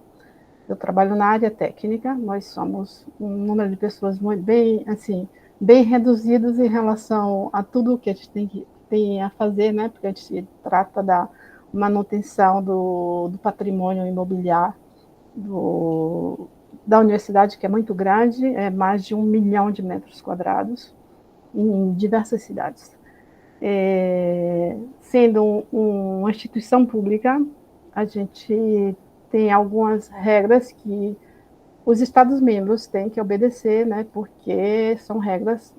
eu trabalho na área técnica, nós somos um número de pessoas bem, assim, bem reduzidos em relação a tudo que a gente tem a fazer, né? Porque a gente trata da manutenção do patrimônio imobiliário da universidade, que é muito grande, é mais de 1 milhão de metros quadrados, em diversas cidades. Sendo uma instituição pública, a gente tem algumas regras que os Estados-membros têm que obedecer, né, porque são regras,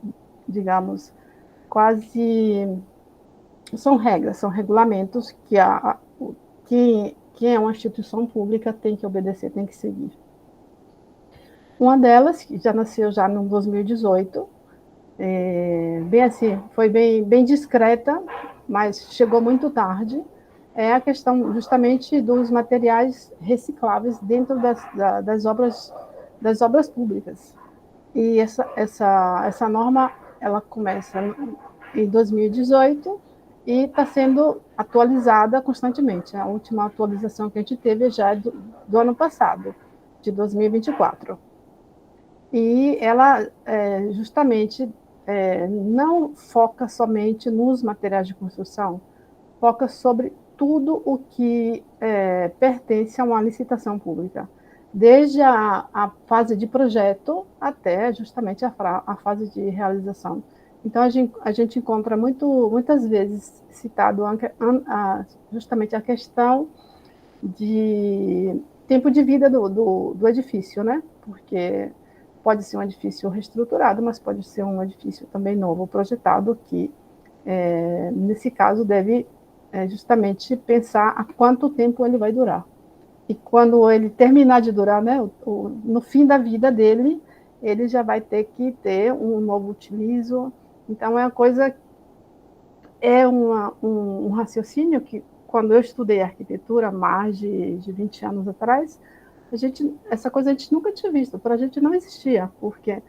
digamos, quase... são regulamentos que quem é uma instituição pública tem que obedecer, tem que seguir. Uma delas, que já nasceu já no 2018, bem assim, foi bem discreta, mas chegou muito tarde, é a questão justamente dos materiais recicláveis dentro das obras públicas. E essa norma, ela começa em 2018 e está sendo atualizada constantemente. A última atualização que a gente teve já é do ano passado, de 2024. E ela justamente não foca somente nos materiais de construção, foca sobre tudo o que pertence a uma licitação pública, desde a fase de projeto até justamente a fase de realização. Então, a gente encontra muitas vezes citado justamente a questão de tempo de vida do edifício, né? Porque pode ser um edifício reestruturado, mas pode ser um edifício também novo, projetado, que, nesse caso, deve justamente pensar a quanto tempo ele vai durar. E quando ele terminar de durar, né, no fim da vida dele, ele já vai ter que ter um novo utilizo. Então, um raciocínio que, quando eu estudei arquitetura, mais de 20 anos atrás, essa coisa a gente nunca tinha visto, para a gente não existia, porque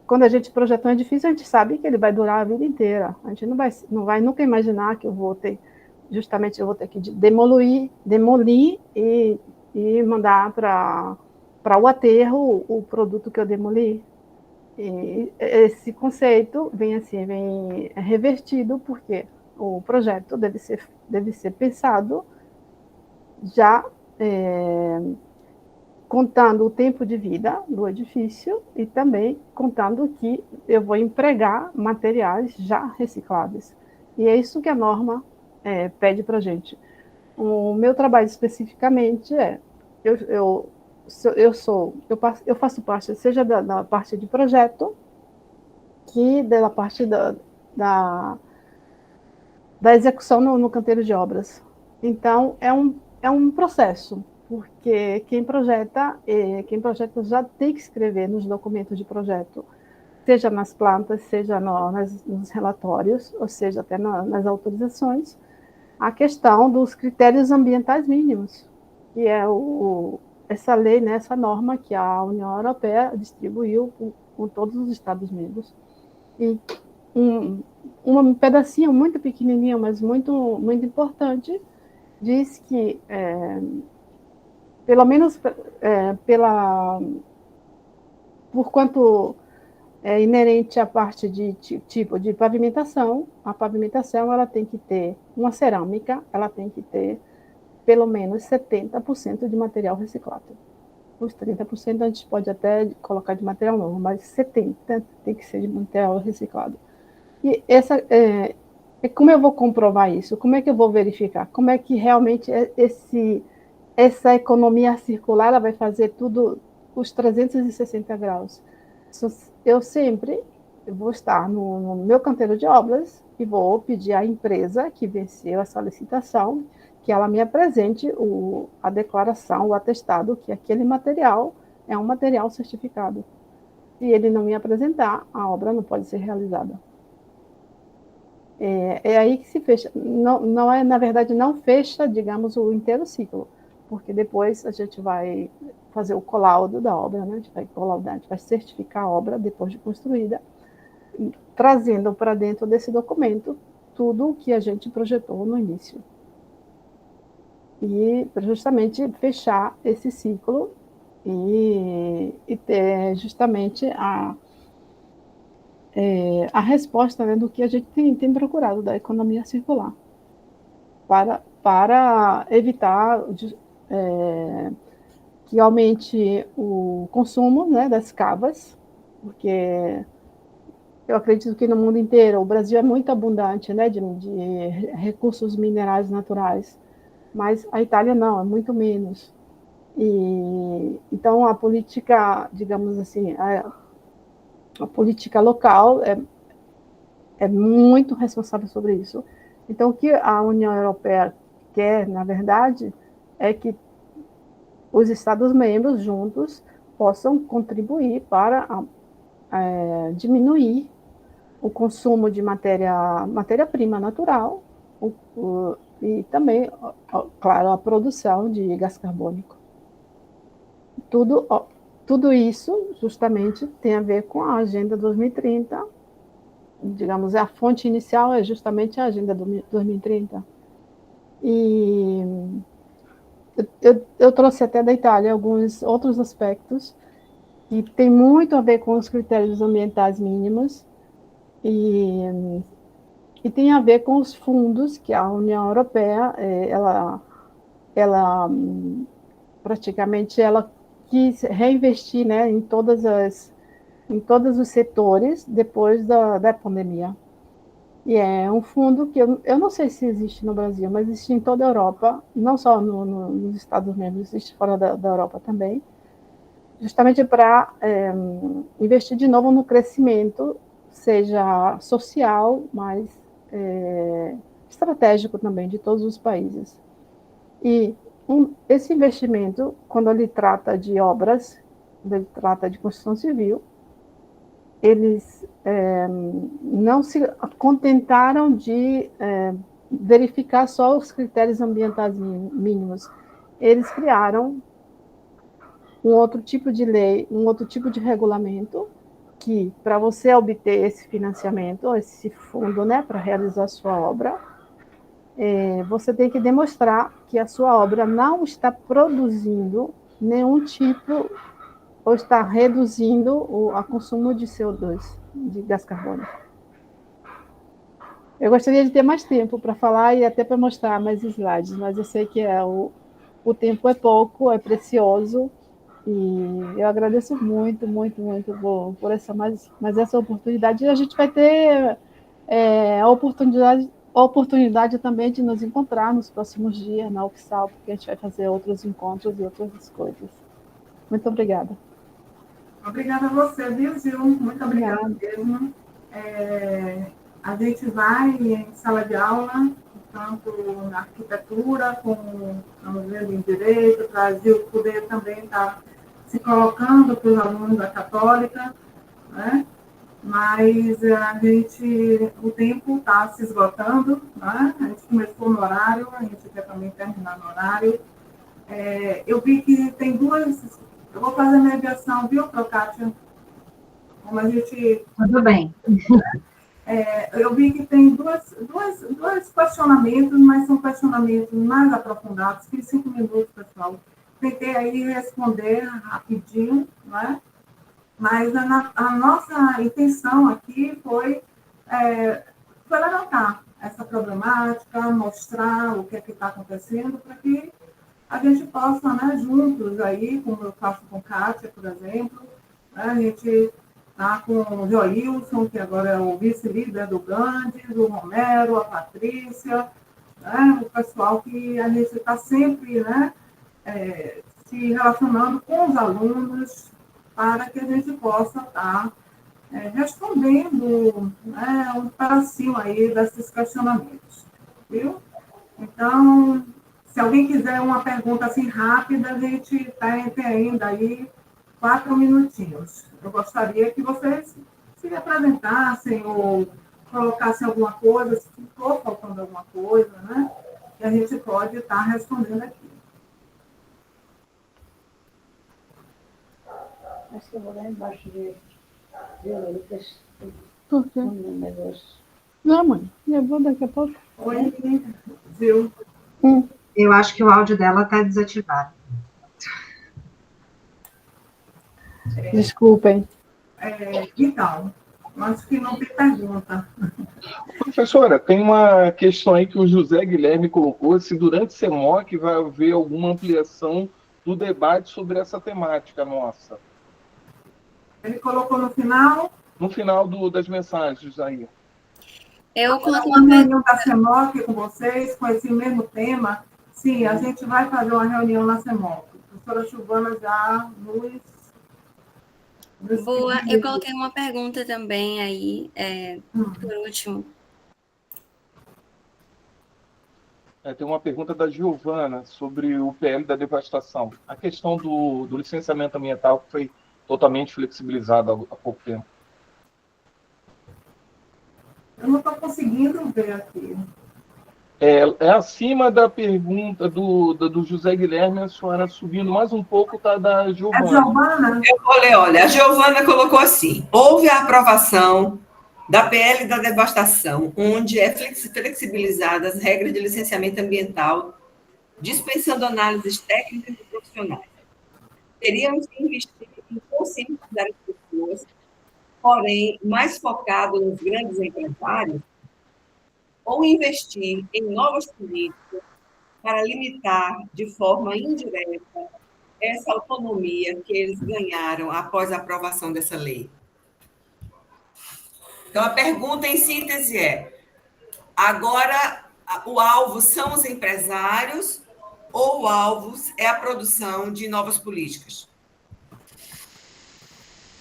quando a gente projeta um edifício, a gente sabe que ele vai durar a vida inteira. A gente não vai nunca imaginar que eu vou ter que demolir e mandar para o aterro o produto que eu demoli. E esse conceito vem revertido, porque o projeto deve ser pensado já contando o tempo de vida do edifício e também contando que eu vou empregar materiais já recicláveis. E é isso que a norma pede para a gente. O meu trabalho especificamente eu faço parte, seja da parte de projeto, que da parte da execução no canteiro de obras. Então, é um processo, porque quem projeta já tem que escrever nos documentos de projeto, seja nas plantas, seja nos relatórios, ou seja, até nas autorizações, a questão dos critérios ambientais mínimos, que é essa lei, né, essa norma que a União Europeia distribuiu com todos os Estados-membros. E um pedacinho muito pequenininho, mas muito, muito importante, diz que, pelo menos por quanto é inerente à parte de tipo de pavimentação, a pavimentação ela tem que ter uma cerâmica, ela tem que ter pelo menos 70% de material reciclado. Os 30% a gente pode até colocar de material novo, mas 70% tem que ser de material reciclado. E como eu vou comprovar isso? Como é que eu vou verificar? Como é que realmente essa economia circular ela vai fazer tudo os 360 graus? Eu sempre vou estar no meu canteiro de obras e vou pedir à empresa que venceu essa licitação que ela me apresente a declaração, o atestado que aquele material é um material certificado. Se ele não me apresentar, a obra não pode ser realizada. É aí que se fecha. Não é, na verdade, não fecha, digamos, o inteiro ciclo, porque depois a gente vai fazer o colaudo da obra, né? A gente vai colaudar, a gente vai certificar a obra depois de construída, trazendo para dentro desse documento tudo o que a gente projetou no início. E justamente fechar esse ciclo e ter justamente a resposta, né, do que a gente tem procurado da economia circular, para evitar que aumente o consumo, né, das cavas, porque eu acredito que no mundo inteiro o Brasil é muito abundante, né, de recursos minerais naturais, mas a Itália não, é muito menos. Então a política, digamos assim, a política local é muito responsável sobre isso. Então, o que a União Europeia quer, na verdade, é que os Estados-membros juntos possam contribuir para diminuir o consumo de matéria-prima natural e também, claro, a produção de gás carbônico. Tudo isso, justamente, tem a ver com a Agenda 2030. Digamos, a fonte inicial é justamente a Agenda 2030. E eu trouxe até da Itália alguns outros aspectos que tem muito a ver com os critérios ambientais mínimos e tem a ver com os fundos que a União Europeia, ela praticamente ela quis reinvestir, né, em todos os setores depois da pandemia. E é um fundo que eu não sei se existe no Brasil, mas existe em toda a Europa, não só nos Estados-membros, existe fora da Europa também, justamente para investir de novo no crescimento, seja social, mas estratégico também, de todos os países. E esse investimento, quando ele trata de obras, quando ele trata de construção civil, eles não se contentaram de verificar só os critérios ambientais mínimos. Eles criaram um outro tipo de lei, um outro tipo de regulamento, que, para você obter esse financiamento, esse fundo, né, para realizar a sua obra, você tem que demonstrar que a sua obra não está produzindo nenhum tipo ou está reduzindo o consumo de CO2, de gás carbônico. Eu gostaria de ter mais tempo para falar e até para mostrar mais slides, mas eu sei que o tempo é pouco, é precioso, e eu agradeço muito, muito, muito por essa oportunidade. E a gente vai ter a oportunidade também de nos encontrar nos próximos dias na UFSAL, porque a gente vai fazer outros encontros e outras coisas. Muito obrigada. Obrigada a você, viu, Gil? Muito obrigada mesmo. A gente vai em sala de aula, tanto na arquitetura, como em direito, para a Gil poder também estar se colocando para os alunos da Católica, né? Mas o tempo está se esgotando, né? A gente começou no horário, a gente quer também terminar no horário. Eu vi que tem duas. Eu vou fazer a mediação, viu, Procátia? como a gente... Tudo bem. Eu vi que tem dois questionamentos, mas são questionamentos mais aprofundados, que 5 minutos, pessoal. Tentei aí responder rapidinho, né? Mas a nossa intenção aqui foi levantar essa problemática, mostrar o que é que está acontecendo, para que a gente possa, né, juntos aí, como eu faço com Kátia, por exemplo, né, a gente está com o Joilson, que agora é o vice-líder do Gandes, o Romero, a Patrícia, né, o pessoal que a gente está sempre, né, se relacionando com os alunos para que a gente possa estar respondendo, né, um pedacinho aí desses questionamentos, viu? Então, se alguém quiser uma pergunta assim rápida, a gente tem ainda aí 4 minutinhos. Eu gostaria que vocês se apresentassem ou colocassem alguma coisa, se ficou faltando alguma coisa, né? Que a gente pode estar respondendo aqui. Acho que eu vou lá embaixo de Lucas. Por quê? Um negócio. Não, mãe, eu vou daqui a pouco. Oi, viu? Eu acho que o áudio dela está desativado. Desculpem. Então, acho que não tem pergunta. Professora, tem uma questão aí que o José Guilherme colocou, se durante o CEMOC vai haver alguma ampliação do debate sobre essa temática nossa. Ele colocou no final? No final das mensagens aí. Eu coloquei uma reunião da CEMOC com vocês, com esse mesmo tema. Sim, a gente vai fazer uma reunião na CEMOC. A professora Silvana já nos... Boa, eu coloquei uma pergunta também aí, por último. Tem uma pergunta da Giovana sobre o PL da devastação. A questão do licenciamento ambiental que foi totalmente flexibilizado há pouco tempo. Eu não estou conseguindo ver aqui. É acima da pergunta do José Guilherme, a senhora subindo mais um pouco, está da Giovana. É Giovana? Eu vou ler, olha, a Giovana colocou assim: houve a aprovação da PL da devastação, onde é flexibilizada as regras de licenciamento ambiental, dispensando análises técnicas e profissionais. Teríamos que investir em conscientizar as pessoas, porém, mais focado nos grandes empresários, ou investir em novas políticas para limitar de forma indireta essa autonomia que eles ganharam após a aprovação dessa lei. Então, a pergunta em síntese é: agora o alvo são os empresários ou o alvo é a produção de novas políticas?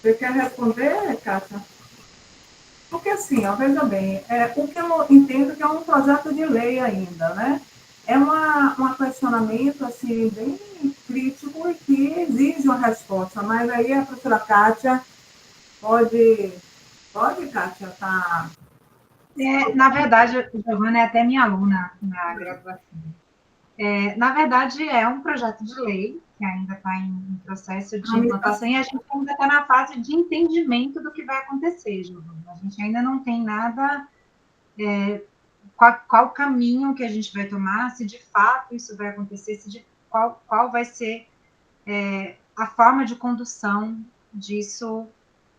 Você quer responder, Kátia? Porque assim, ó, veja bem, o que eu entendo que é um projeto de lei ainda, né? É um questionamento assim, bem crítico e que exige uma resposta, mas aí a professora Kátia pode, Kátia, tá? Na verdade, a Giovana é até minha aluna na graduação. Na verdade, é um projeto de lei que ainda está em processo de implantação e a gente ainda está na fase de entendimento do que vai acontecer, Giovana. A gente ainda não tem nada, qual caminho que a gente vai tomar, se de fato isso vai acontecer, qual vai ser a forma de condução disso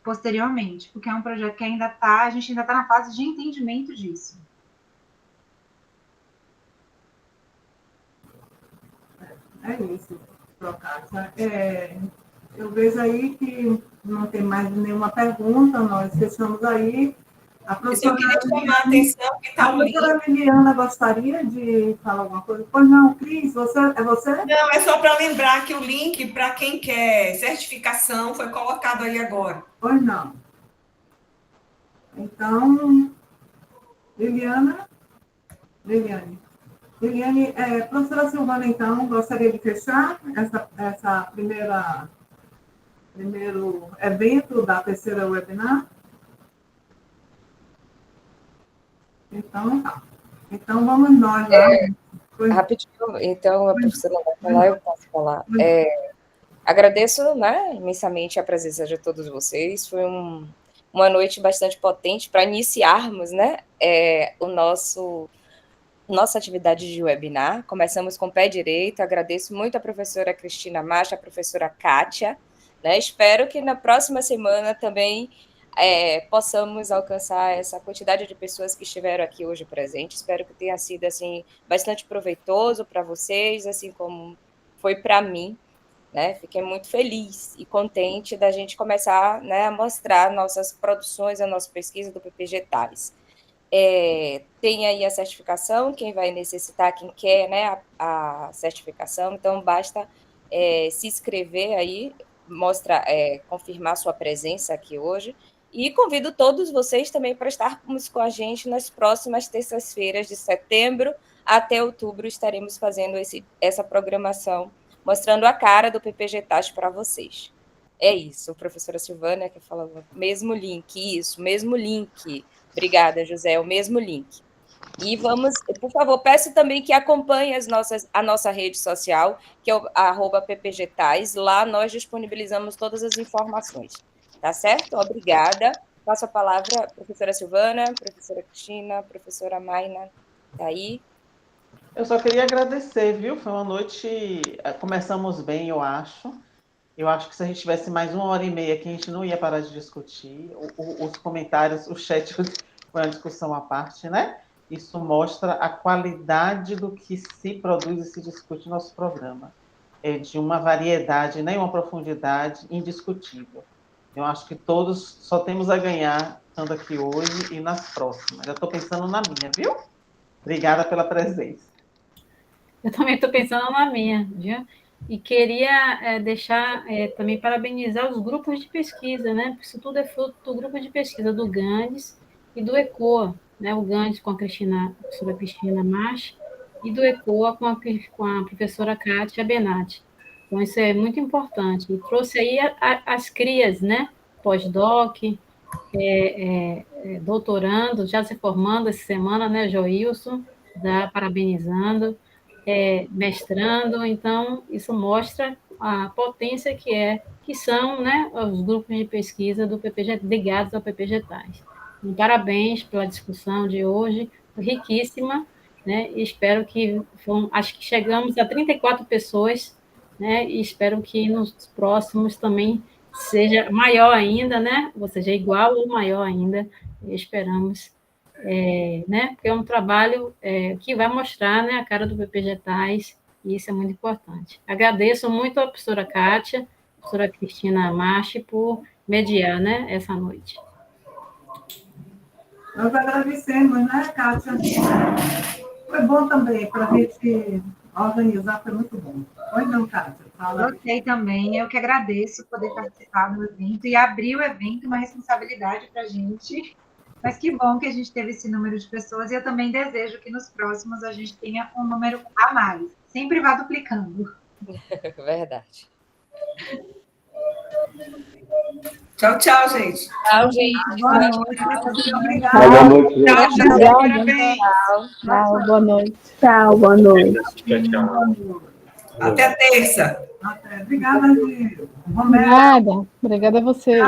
posteriormente, porque é um projeto que a gente ainda está na fase de entendimento disso. É isso, Kátia. Eu vejo aí que não tem mais nenhuma pergunta, nós fechamos aí. A professora queria chamar a atenção que está a professora Liliana gostaria de falar alguma coisa? Pois não, Cris, é você? Não, é só para lembrar que o link para quem quer certificação foi colocado aí agora. Pois não. Então, Liliane, professora Silvana, então, gostaria de fechar essa primeiro evento da terceira webinar? Então, tá. Então, vamos nós lá. Rapidinho, então, a professora não vai falar, eu posso falar. Agradeço, né, imensamente a presença de todos vocês, foi um uma noite bastante potente para iniciarmos, né, nossa atividade de webinar. Começamos com o pé direito. Agradeço muito a professora Cristina Marcha, a professora Kátia, né? Espero que na próxima semana também possamos alcançar essa quantidade de pessoas que estiveram aqui hoje presentes. Espero que tenha sido assim bastante proveitoso para vocês, assim como foi para mim, né? Fiquei muito feliz e contente da gente começar, né, a mostrar nossas produções, a nossa pesquisa do PPG TAIS. Tem aí a certificação, quem vai necessitar, quem quer, né, a certificação, então basta se inscrever aí, confirmar sua presença aqui hoje, e convido todos vocês também para estarmos com a gente nas próximas terças-feiras de setembro até outubro. Estaremos fazendo essa programação, mostrando a cara do PPG TAIS para vocês. É isso, professora Silvânia, que falou, mesmo link, isso, mesmo link. Obrigada, José, o mesmo link. E vamos, por favor, peço também que acompanhe a nossa rede social, que é o @ppgtais. Lá nós disponibilizamos todas as informações. Tá certo? Obrigada. Passo a palavra à professora Silvana, professora Cristina, professora Mayna. Tá aí? Eu só queria agradecer, viu? Foi uma noite... Começamos bem, eu acho. Eu acho que se a gente tivesse mais 1h30 aqui, a gente não ia parar de discutir. Os comentários, o chat foi uma discussão à parte, né? Isso mostra a qualidade do que se produz e se discute no nosso programa. É de uma variedade, né? Uma profundidade indiscutível. Eu acho que todos só temos a ganhar, estando aqui hoje e nas próximas. Já estou pensando na minha, viu? Obrigada pela presença. Eu também estou pensando na minha, viu? E queria deixar também parabenizar os grupos de pesquisa, né? Isso tudo é fruto do grupo de pesquisa do Gandes e do ECOA, né? O Gandes com a professora Cristina Marcha e do ECOA com a professora Kátia Benatti. Então, isso é muito importante. E trouxe aí as crias, né? Pós-doc, doutorando, já se formando essa semana, né? Joilson, parabenizando. Mestrando, então isso mostra a potência que são, né, os grupos de pesquisa do PPG, ligados ao PPG TAIS. Então, parabéns pela discussão de hoje, riquíssima, né, e espero que, acho que chegamos a 34 pessoas, né, e espero que nos próximos também seja maior ainda, né, ou seja, igual ou maior ainda, e esperamos né? Porque é um trabalho que vai mostrar, né, a cara do PPG TAIS, e isso é muito importante. Agradeço muito à professora Kátia, à professora Cristina Marchi, por mediar, né, essa noite. Nós agradecemos, né, Kátia? Foi bom também para a gente organizar, foi muito bom. Pois não, Kátia? Gostei também, eu que agradeço poder participar do evento e abrir o evento, uma responsabilidade para a gente. Mas que bom que a gente teve esse número de pessoas e eu também desejo que nos próximos a gente tenha um número a mais. Sempre vá duplicando. Verdade. Tchau, tchau, gente. Tchau, gente. Boa noite. Obrigada. Boa noite, Tchau, gente. parabéns. Tchau, boa noite. Tchau, boa noite. Tchau. Até terça. Obrigada, Gil. Obrigada. Obrigada a você.